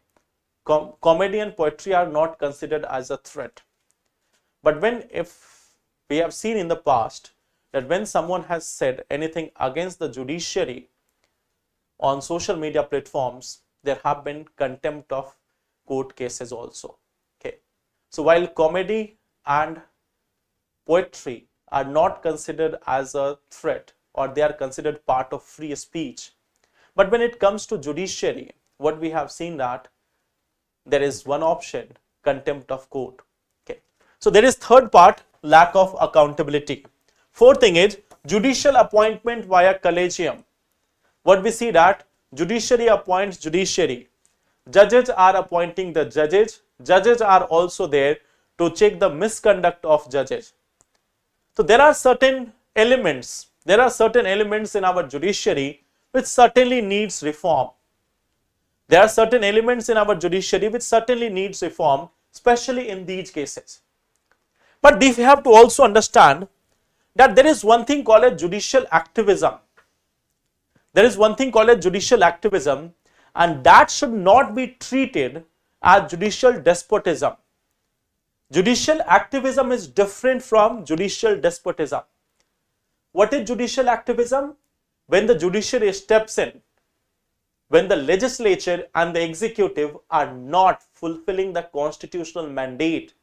[SPEAKER 1] Comedy and poetry are not considered as a threat. But if we have seen in the past that when someone has said anything against the judiciary on social media platforms, there have been contempt of court cases also. Okay. So while comedy and poetry are not considered as a threat or they are considered part of free speech, but when it comes to judiciary, what we have seen that there is one option, contempt of court. Okay. So there is third part, lack of accountability. Fourth thing is judicial appointment via collegium. What we see that judiciary appoints judiciary. Judges are appointing the judges. Judges are also there to check the misconduct of judges. So there are certain elements in our judiciary which certainly needs reform. There are certain elements in our judiciary which certainly needs reform, especially in these cases. But we have to also understand that there is one thing called as judicial activism. And that should not be treated as judicial despotism. Judicial activism is different from judicial despotism. What is judicial activism? When the judiciary steps in when the legislature and the executive are not fulfilling the constitutional mandate,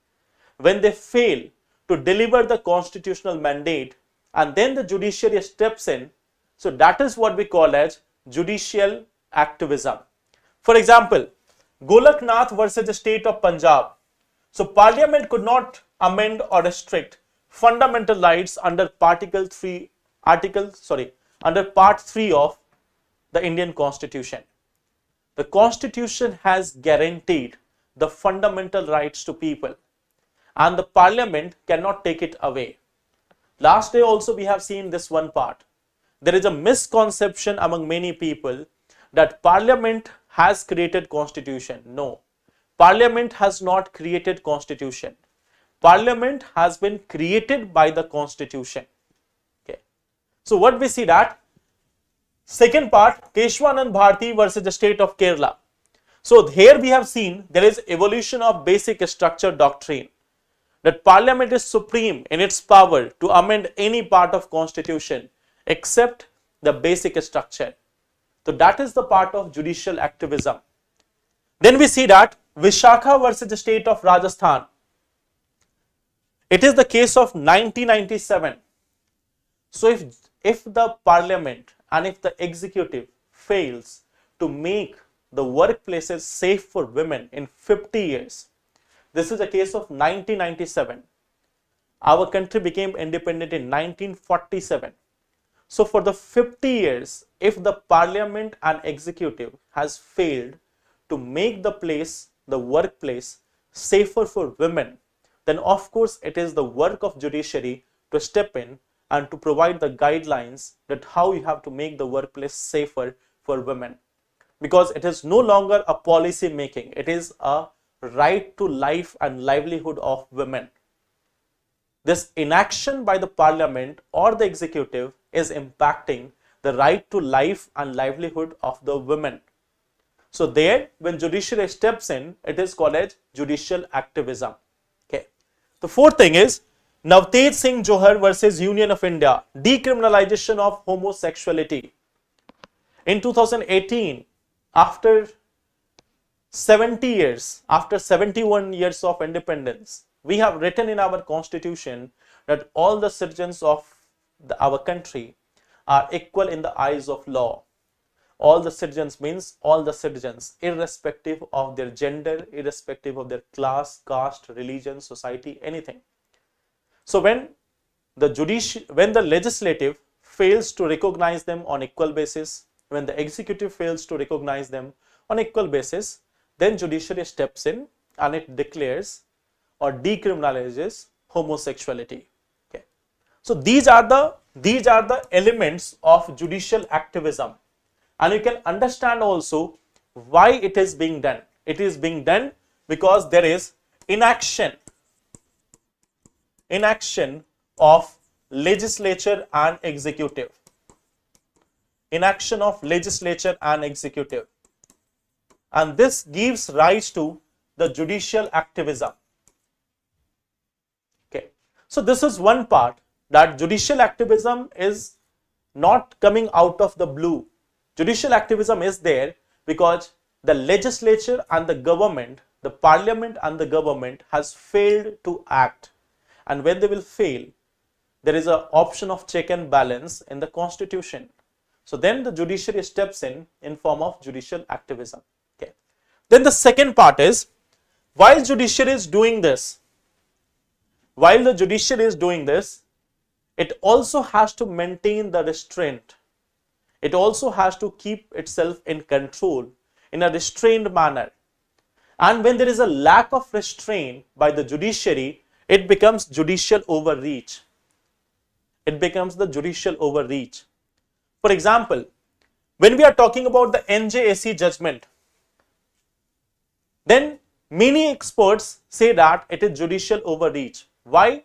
[SPEAKER 1] when they fail to deliver the constitutional mandate, and then the judiciary steps in, so that is what we call as judicial activism. For example, Golaknath versus the state of Punjab. So Parliament could not amend or restrict fundamental rights under Part 3 of the Indian Constitution. The Constitution has guaranteed the fundamental rights to people, and the Parliament cannot take it away. Last day also we have seen this one part. There is a misconception among many people that Parliament has created Constitution. No, Parliament has not created Constitution. Parliament has been created by the Constitution. Okay. So what we see that second part, Keshwanand Bharti versus the state of Kerala. So here we have seen there is evolution of basic structure doctrine, that Parliament is supreme in its power to amend any part of Constitution except the basic structure. So that is the part of judicial activism. Then we see that Vishakha versus the state of Rajasthan. It is the case of 1997. So if the Parliament and if the executive fails to make the workplaces safe for women in 50 years, this is the case of 1997. Our country became independent in 1947. So for the 50 years, if the Parliament and executive has failed to make the workplace safer for women, then of course it is the work of judiciary to step in and to provide the guidelines that how you have to make the workplace safer for women. Because it is no longer a policy making, it is a right to life and livelihood of women. This inaction by the Parliament or the executive is impacting the right to life and livelihood of the women. So there, when judiciary steps in, it is called as judicial activism. Okay. The fourth thing is Navtej Singh Johar versus Union of India, decriminalization of homosexuality. In 2018, after 70 years, after 71 years of independence, we have written in our constitution that all the citizens of our country are equal in the eyes of law. All the citizens means all the citizens, irrespective of their gender, irrespective of their class, caste, religion, society, anything. So when the legislative fails to recognize them on equal basis, when the executive fails to recognize them on equal basis, then judiciary steps in and it declares or decriminalizes homosexuality. Okay. So these are the elements of judicial activism, and you can understand also why it is being done. It is being done because there is inaction of legislature and executive. Inaction of legislature and executive. And this gives rise to the judicial activism. Okay. So this is one part, that judicial activism is not coming out of the blue. Judicial activism is there because the legislature and the government, the Parliament and the government has failed to act. And when they will fail, there is an option of check and balance in the constitution. So then the judiciary steps in form of judicial activism. Okay. Then the second part is, while judiciary is doing this, it also has to maintain the restraint. It also has to keep itself in control in a restrained manner. And when there is a lack of restraint by the judiciary, it becomes judicial overreach. It becomes the judicial overreach. For example, when we are talking about the NJAC judgment, then many experts say that it is judicial overreach. Why?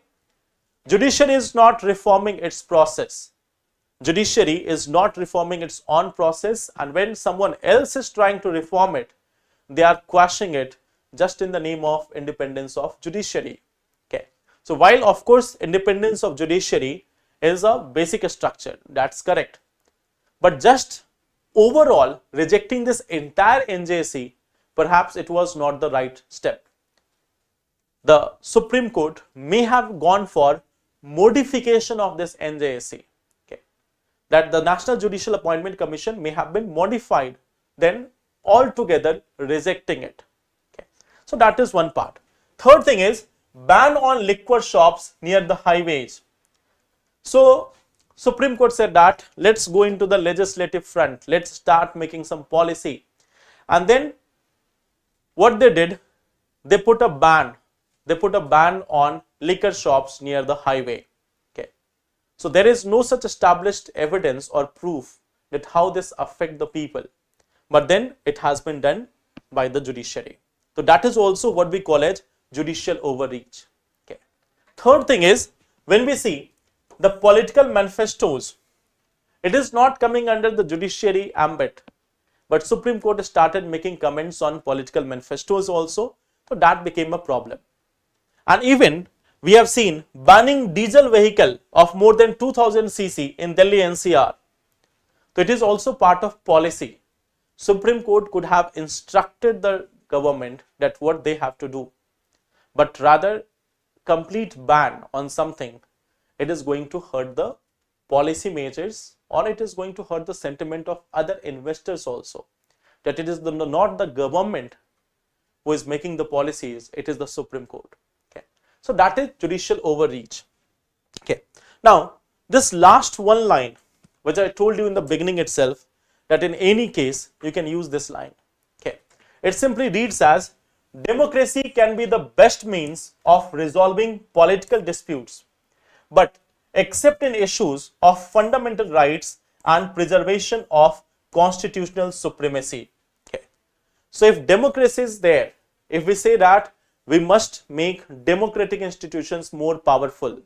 [SPEAKER 1] Judiciary is not reforming its process. Judiciary is not reforming its own process, and when someone else is trying to reform it, they are quashing it just in the name of independence of judiciary. Okay. So while of course independence of judiciary is a basic structure, that's correct. But just overall rejecting this entire NJC, perhaps it was not the right step. The Supreme Court may have gone for modification of this NJC. Okay. That the National Judicial Appointment Commission may have been modified, then altogether rejecting it. Okay. So that is one part. Third thing is ban on liquor shops near the highways. So Supreme Court said that let's go into the legislative front, let's start making some policy. And then what they did, they put a ban on liquor shops near the highway. Okay. So there is no such established evidence or proof that how this affect the people, but then it has been done by the judiciary. So that is also what we call as judicial overreach. Okay. Third thing is, when we see the political manifestos, it is not coming under the judiciary ambit, but Supreme Court started making comments on political manifestos also, so that became a problem. And even we have seen banning diesel vehicle of more than 2000 cc in Delhi NCR. So it is also part of policy. Supreme Court could have instructed the government that what they have to do, but rather complete ban on something, it is going to hurt the policy makers, or it is going to hurt the sentiment of other investors also, that it is not the government who is making the policies, it is the Supreme Court. Okay. So that is judicial overreach. Okay. Now this last one line, which I told you in the beginning itself, that in any case you can use this line. Okay. It simply reads as, democracy can be the best means of resolving political disputes, but except in issues of fundamental rights and preservation of constitutional supremacy. Okay. So if democracy is there, if we say that we must make democratic institutions more powerful.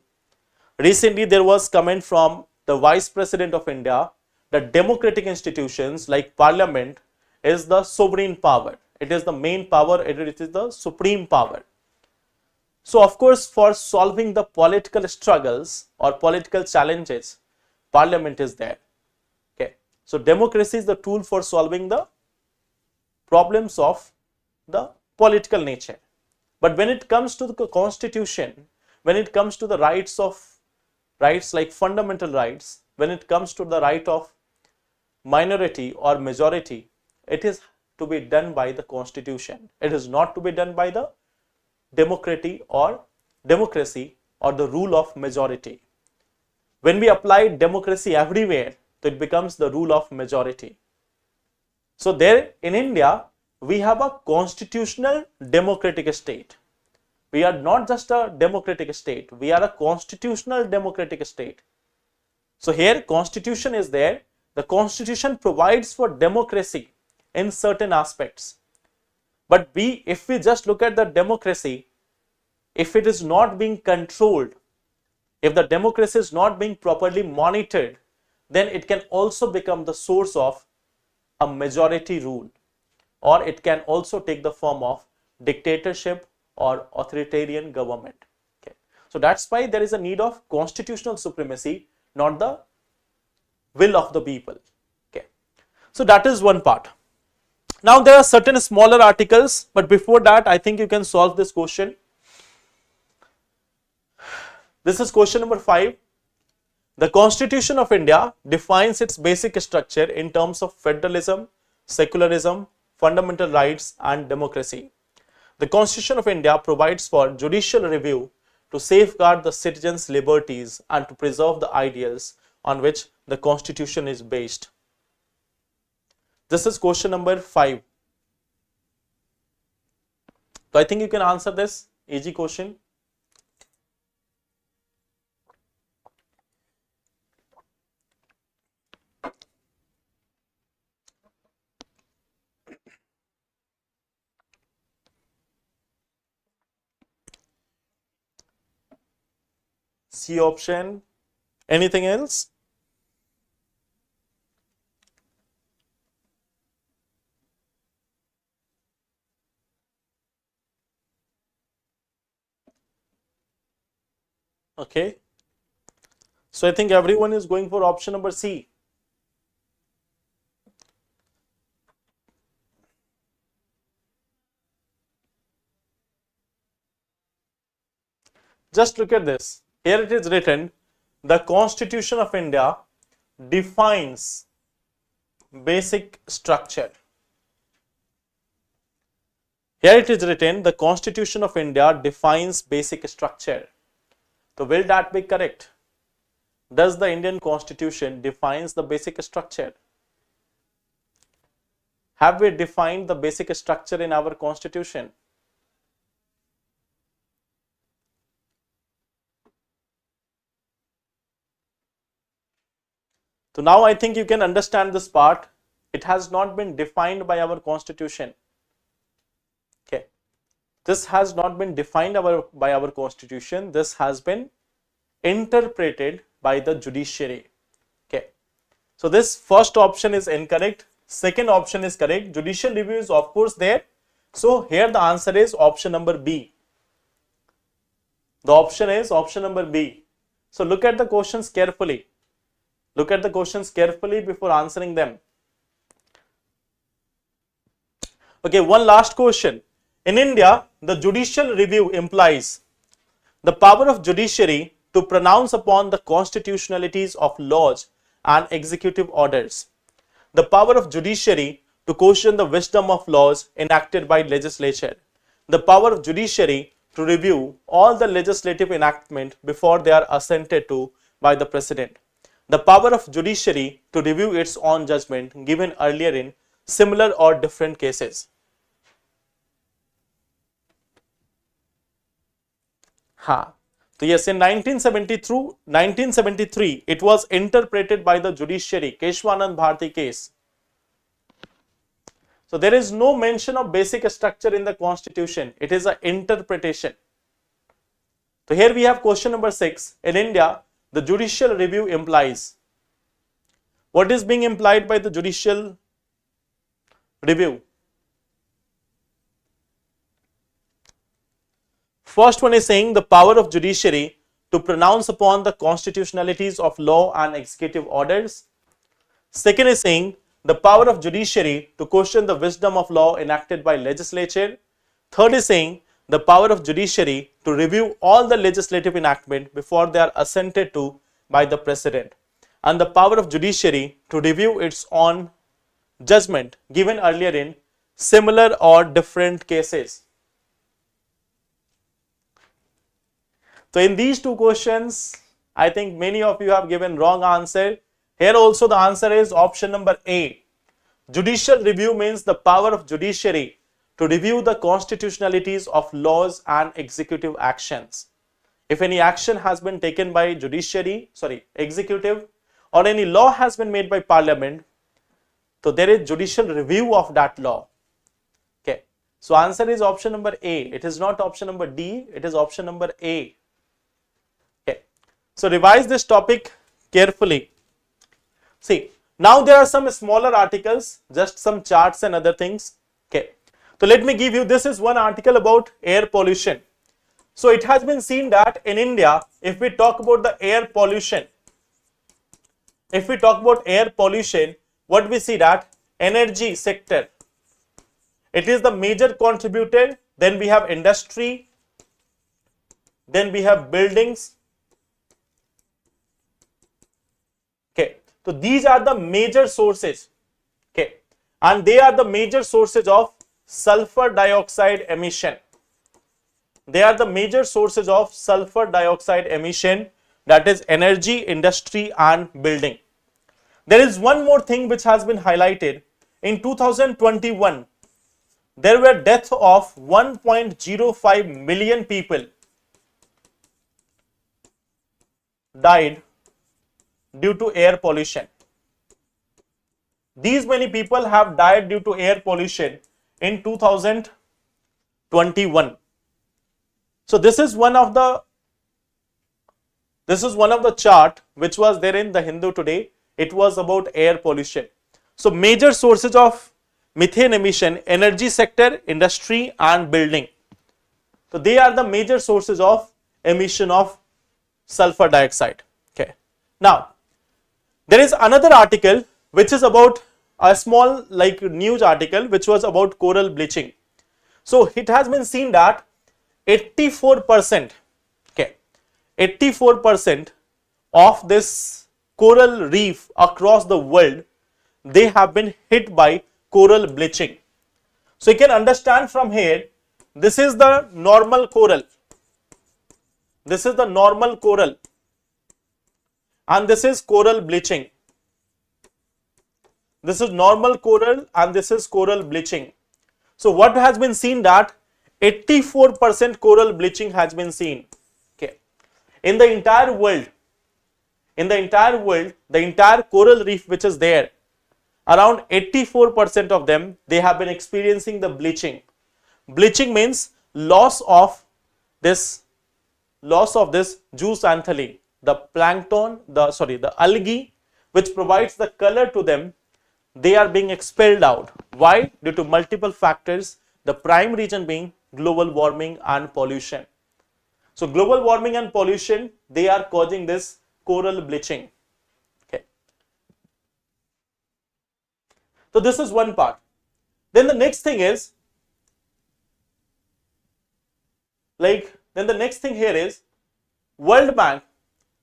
[SPEAKER 1] Recently there was comment from the Vice President of India that democratic institutions like Parliament is the sovereign power. It is the main power, it is the supreme power. So of course, for solving the political struggles or political challenges, Parliament is there. Okay. So democracy is the tool for solving the problems of the political nature. But when it comes to the constitution, when it comes to the rights like fundamental rights, when it comes to the right of minority or majority, it is to be done by the constitution. It is not to be done by the democracy or the rule of majority. When we apply democracy everywhere, it becomes the rule of majority. So there in India, we have a constitutional democratic state. We are not just a democratic state, we are a constitutional democratic state. So here constitution is there. The constitution provides for democracy in certain aspects. But if we just look at the democracy, if it is not being controlled, if the democracy is not being properly monitored, then it can also become the source of a majority rule, or it can also take the form of dictatorship or authoritarian government. Okay. So that's why there is a need of constitutional supremacy, not the will of the people. Okay. So that is one part. Now there are certain smaller articles, but before that I think you can solve this question. This is question number 5. The Constitution of India defines its basic structure in terms of federalism, secularism, fundamental rights and democracy. The Constitution of India provides for judicial review to safeguard the citizens' liberties and to preserve the ideals on which the Constitution is based. This is question number 5. So I think you can answer this, easy question. C option. Anything else? Okay. So I think everyone is going for option number C. Just look at this. Here it is written, the Constitution of India defines basic structure. Here it is written, the Constitution of India defines basic structure. So will that be correct? Does the Indian Constitution defines the basic structure? Have we defined the basic structure in our Constitution? So now I think you can understand this part. It has not been defined by our Constitution. Okay. This has not been defined by our Constitution. This has been interpreted by the judiciary. Okay. So this first option is incorrect. Second option is correct. Judicial review is of course there. So here the answer is option number B. The option is option number B. So look at the questions carefully. Look at the questions carefully before answering them. Okay, one last question. In India, the judicial review implies the power of judiciary to pronounce upon the constitutionalities of laws and executive orders. The power of judiciary to question the wisdom of laws enacted by legislature. The power of judiciary to review all the legislative enactment before they are assented to by the president. The power of judiciary to review its own judgment given earlier in similar or different cases. So yes, in 1973, it was interpreted by the judiciary, Keshwanand Bharti case. So there is no mention of basic structure in the Constitution. It is an interpretation. So here we have question number 6. In India, the judicial review implies. What is being implied by the judicial review? First one is saying the power of judiciary to pronounce upon the constitutionalities of law and executive orders. Second is saying the power of judiciary to question the wisdom of law enacted by legislature. Third is saying the power of judiciary to review all the legislative enactment before they are assented to by the president, and the power of judiciary to review its own judgment given earlier in similar or different cases. So in these two questions, I think many of you have given wrong answer. Here also the answer is option number A. Judicial review means the power of judiciary to review the constitutionalities of laws and executive actions. If any action has been taken by executive, or any law has been made by parliament, so there is judicial review of that law. Okay. So answer is option number A. It is not option number D. It is option number A. Okay. So revise this topic carefully. See, now there are some smaller articles, just some charts and other things. Okay. So let me give you, this is one article about air pollution. So it has been seen that in India, if we talk about the air pollution, what we see that energy sector, it is the major contributor. Then we have industry, then we have buildings. Okay, so these are the major sources. Okay, and they are the major sources of sulfur dioxide emission. They are the major sources of sulfur dioxide emission, that is energy, industry and building. There is one more thing which has been highlighted. In 2021, there were deaths of 1.05 million people died due to air pollution. These many people have died due to air pollution in 2021. So this is one of the chart which was there in the Hindu today. It was about air pollution. So major sources of methane emission, energy sector, industry and building. So they are the major sources of emission of sulfur dioxide. Okay. Now there is another article which is about a small news article which was about coral bleaching. So it has been seen that 84%, okay, 84% of this coral reef across the world, they have been hit by coral bleaching. So you can understand from here, this is the normal coral. This is the normal coral and this is coral bleaching. This is normal coral and this is coral bleaching. So what has been seen that 84% coral bleaching has been seen. Okay. In the entire world, the entire coral reef which is there, around 84% of them, they have been experiencing the bleaching. Bleaching means loss of this zooxanthellae, the plankton, the algae which provides the color to them, they are being expelled out. Why? Due to multiple factors, the prime reason being global warming and pollution. So global warming and pollution, they are causing this coral bleaching. Okay. So this is one part. Then the next thing is, here is World Bank.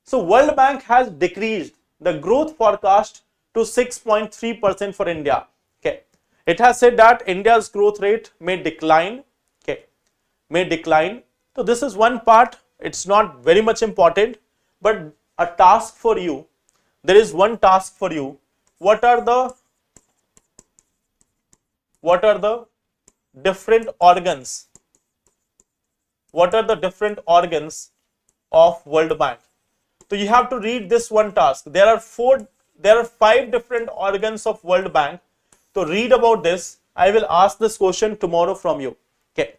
[SPEAKER 1] So World Bank has decreased the growth forecast to 6.3% for India. Okay. It has said that India's growth rate may decline. Okay. May decline. So this is one part. It's not very much important, but a task for you. There is one task for you. What are the different organs? What are the different organs of World Bank? So you have to read this one task. There are 5 different organs of World Bank. So read about this. I will ask this question tomorrow from you. Okay.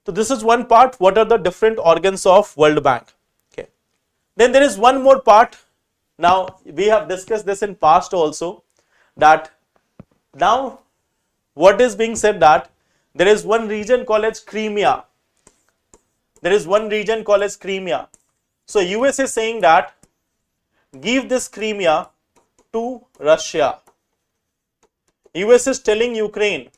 [SPEAKER 1] So this is one part. What are the different organs of World Bank? Okay. Then there is one more part. Now we have discussed this in past also, that now what is being said that there is one region called as Crimea. There is one region called as Crimea. So US is saying that give this Crimea to Russia. US is telling Ukraine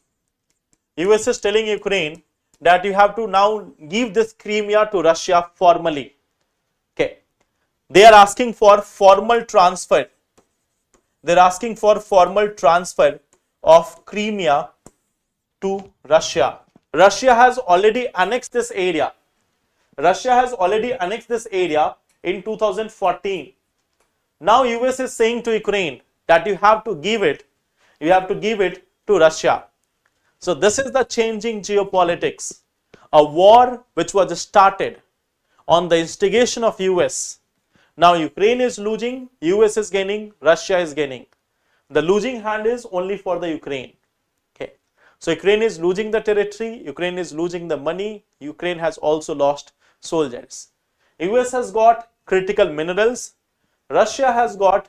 [SPEAKER 1] that you have to now give this Crimea to Russia formally. Okay. They are asking for formal transfer. They are asking for formal transfer of Crimea to Russia. Russia has already annexed this area. Russia has already annexed this area in 2014. Now US is saying to Ukraine that you have to give it to Russia. So this is the changing geopolitics. A war which was started on the instigation of US. Now Ukraine is losing, US is gaining, Russia is gaining. The losing hand is only for the Ukraine. Okay. So Ukraine is losing the territory, Ukraine is losing the money, Ukraine has also lost soldiers. US has got critical minerals, Russia has got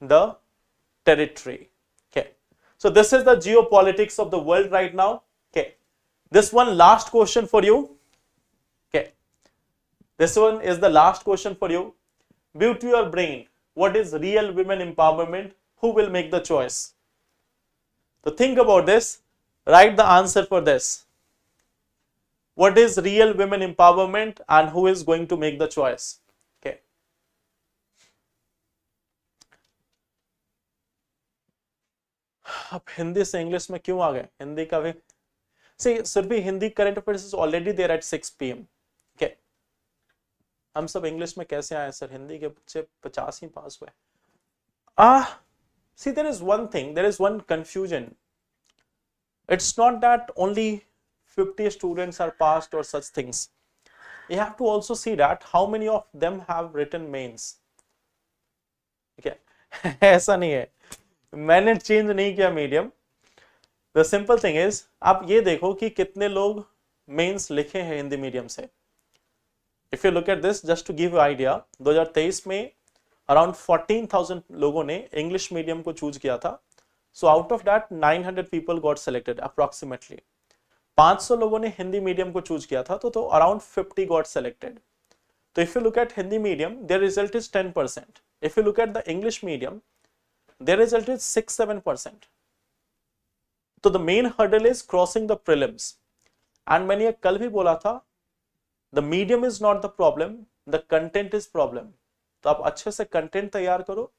[SPEAKER 1] the territory. Okay. So this is the geopolitics of the world right now. Okay. This one last question for you. Okay. This one is the last question for you. Beauty your brain. What is real women empowerment? Who will make the choice? So think about this. Write the answer for this. What is real women empowerment and who is going to make the choice? Okay. अब हिंदी से English में क्यों आ गए? हिंदी का भी सिर्फ भी Hindi current affairs is already there at 6 PM. Okay. हम सब इंग्लिश में कैसे आए सर? हिंदी के बच्चे 50 ही पास हुए. See, there is one thing, there is one confusion. It's not that only 50 students are passed or such things. You have to also see that how many of them have written mains. Okay. ऐसा नहीं है, मैंने change नहीं किया medium. The simple thing is, आप ये देखो कि कितने लोग मेंस लिखे हैं हिंदी मीडियम से. If you look at this, just to give you idea, 2023 में अराउंड 14,000 लोगों ने इंग्लिश मीडियम को चूज किया था. So out of that 900 people got selected approximately. 500 लोगों ने हिंदी मीडियम को चूज किया था, तो अराउंड 50 गॉट सिलेक्टेड. तो if you look eight Hindi medium, there result is 10%. If you look at the English medium, their result is 6-7%. So the main hurdle is crossing the prelims. And मैंने कल भी बोला था, the medium is not the problem, the content is problem. तो आप अच्छे से content तैयार करो।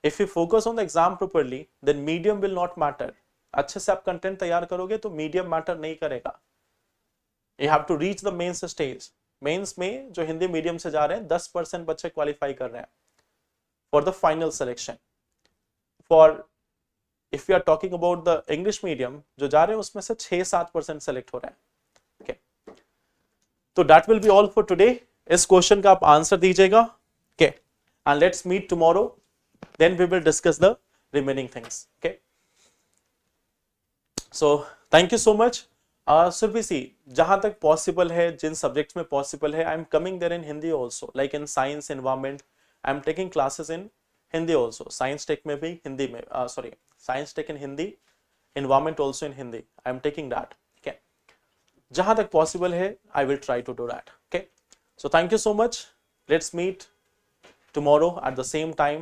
[SPEAKER 1] If you focus on the exam properly then medium will not matter. अच्छे से आप कंटेंट तैयार करोगे तो मीडियम मैटर नहीं करेगा। You have to reach the mains stage. Mains में जो हिंदी मीडियम से जा रहे हैं 10% बच्चे क्वालिफाई कर रहे हैं for the final selection. For if you are talking about the English medium जो जा रहे हैं उसमें से 6-7% सेलेक्ट हो रहे हैं। ओके, तो that will be all for today. इस क्वेश्चन का आप आंसर दीजिएगा। Okay, and let's meet tomorrow, then we will discuss the remaining things. Okay, so thank you so much. Surabhi see, जहां तक पॉसिबल है, जिन सब्जेक्ट्स में पॉसिबल है, I am coming there in Hindi also, like in science environment I am taking classes in Hindi also. Science tech में भी हिंदी में, sorry, science tech in Hindi, environment also in Hindi, I am taking that. Okay, जहां तक possible है I will try to do that. Okay, so thank you so much. Let's meet tomorrow at the same time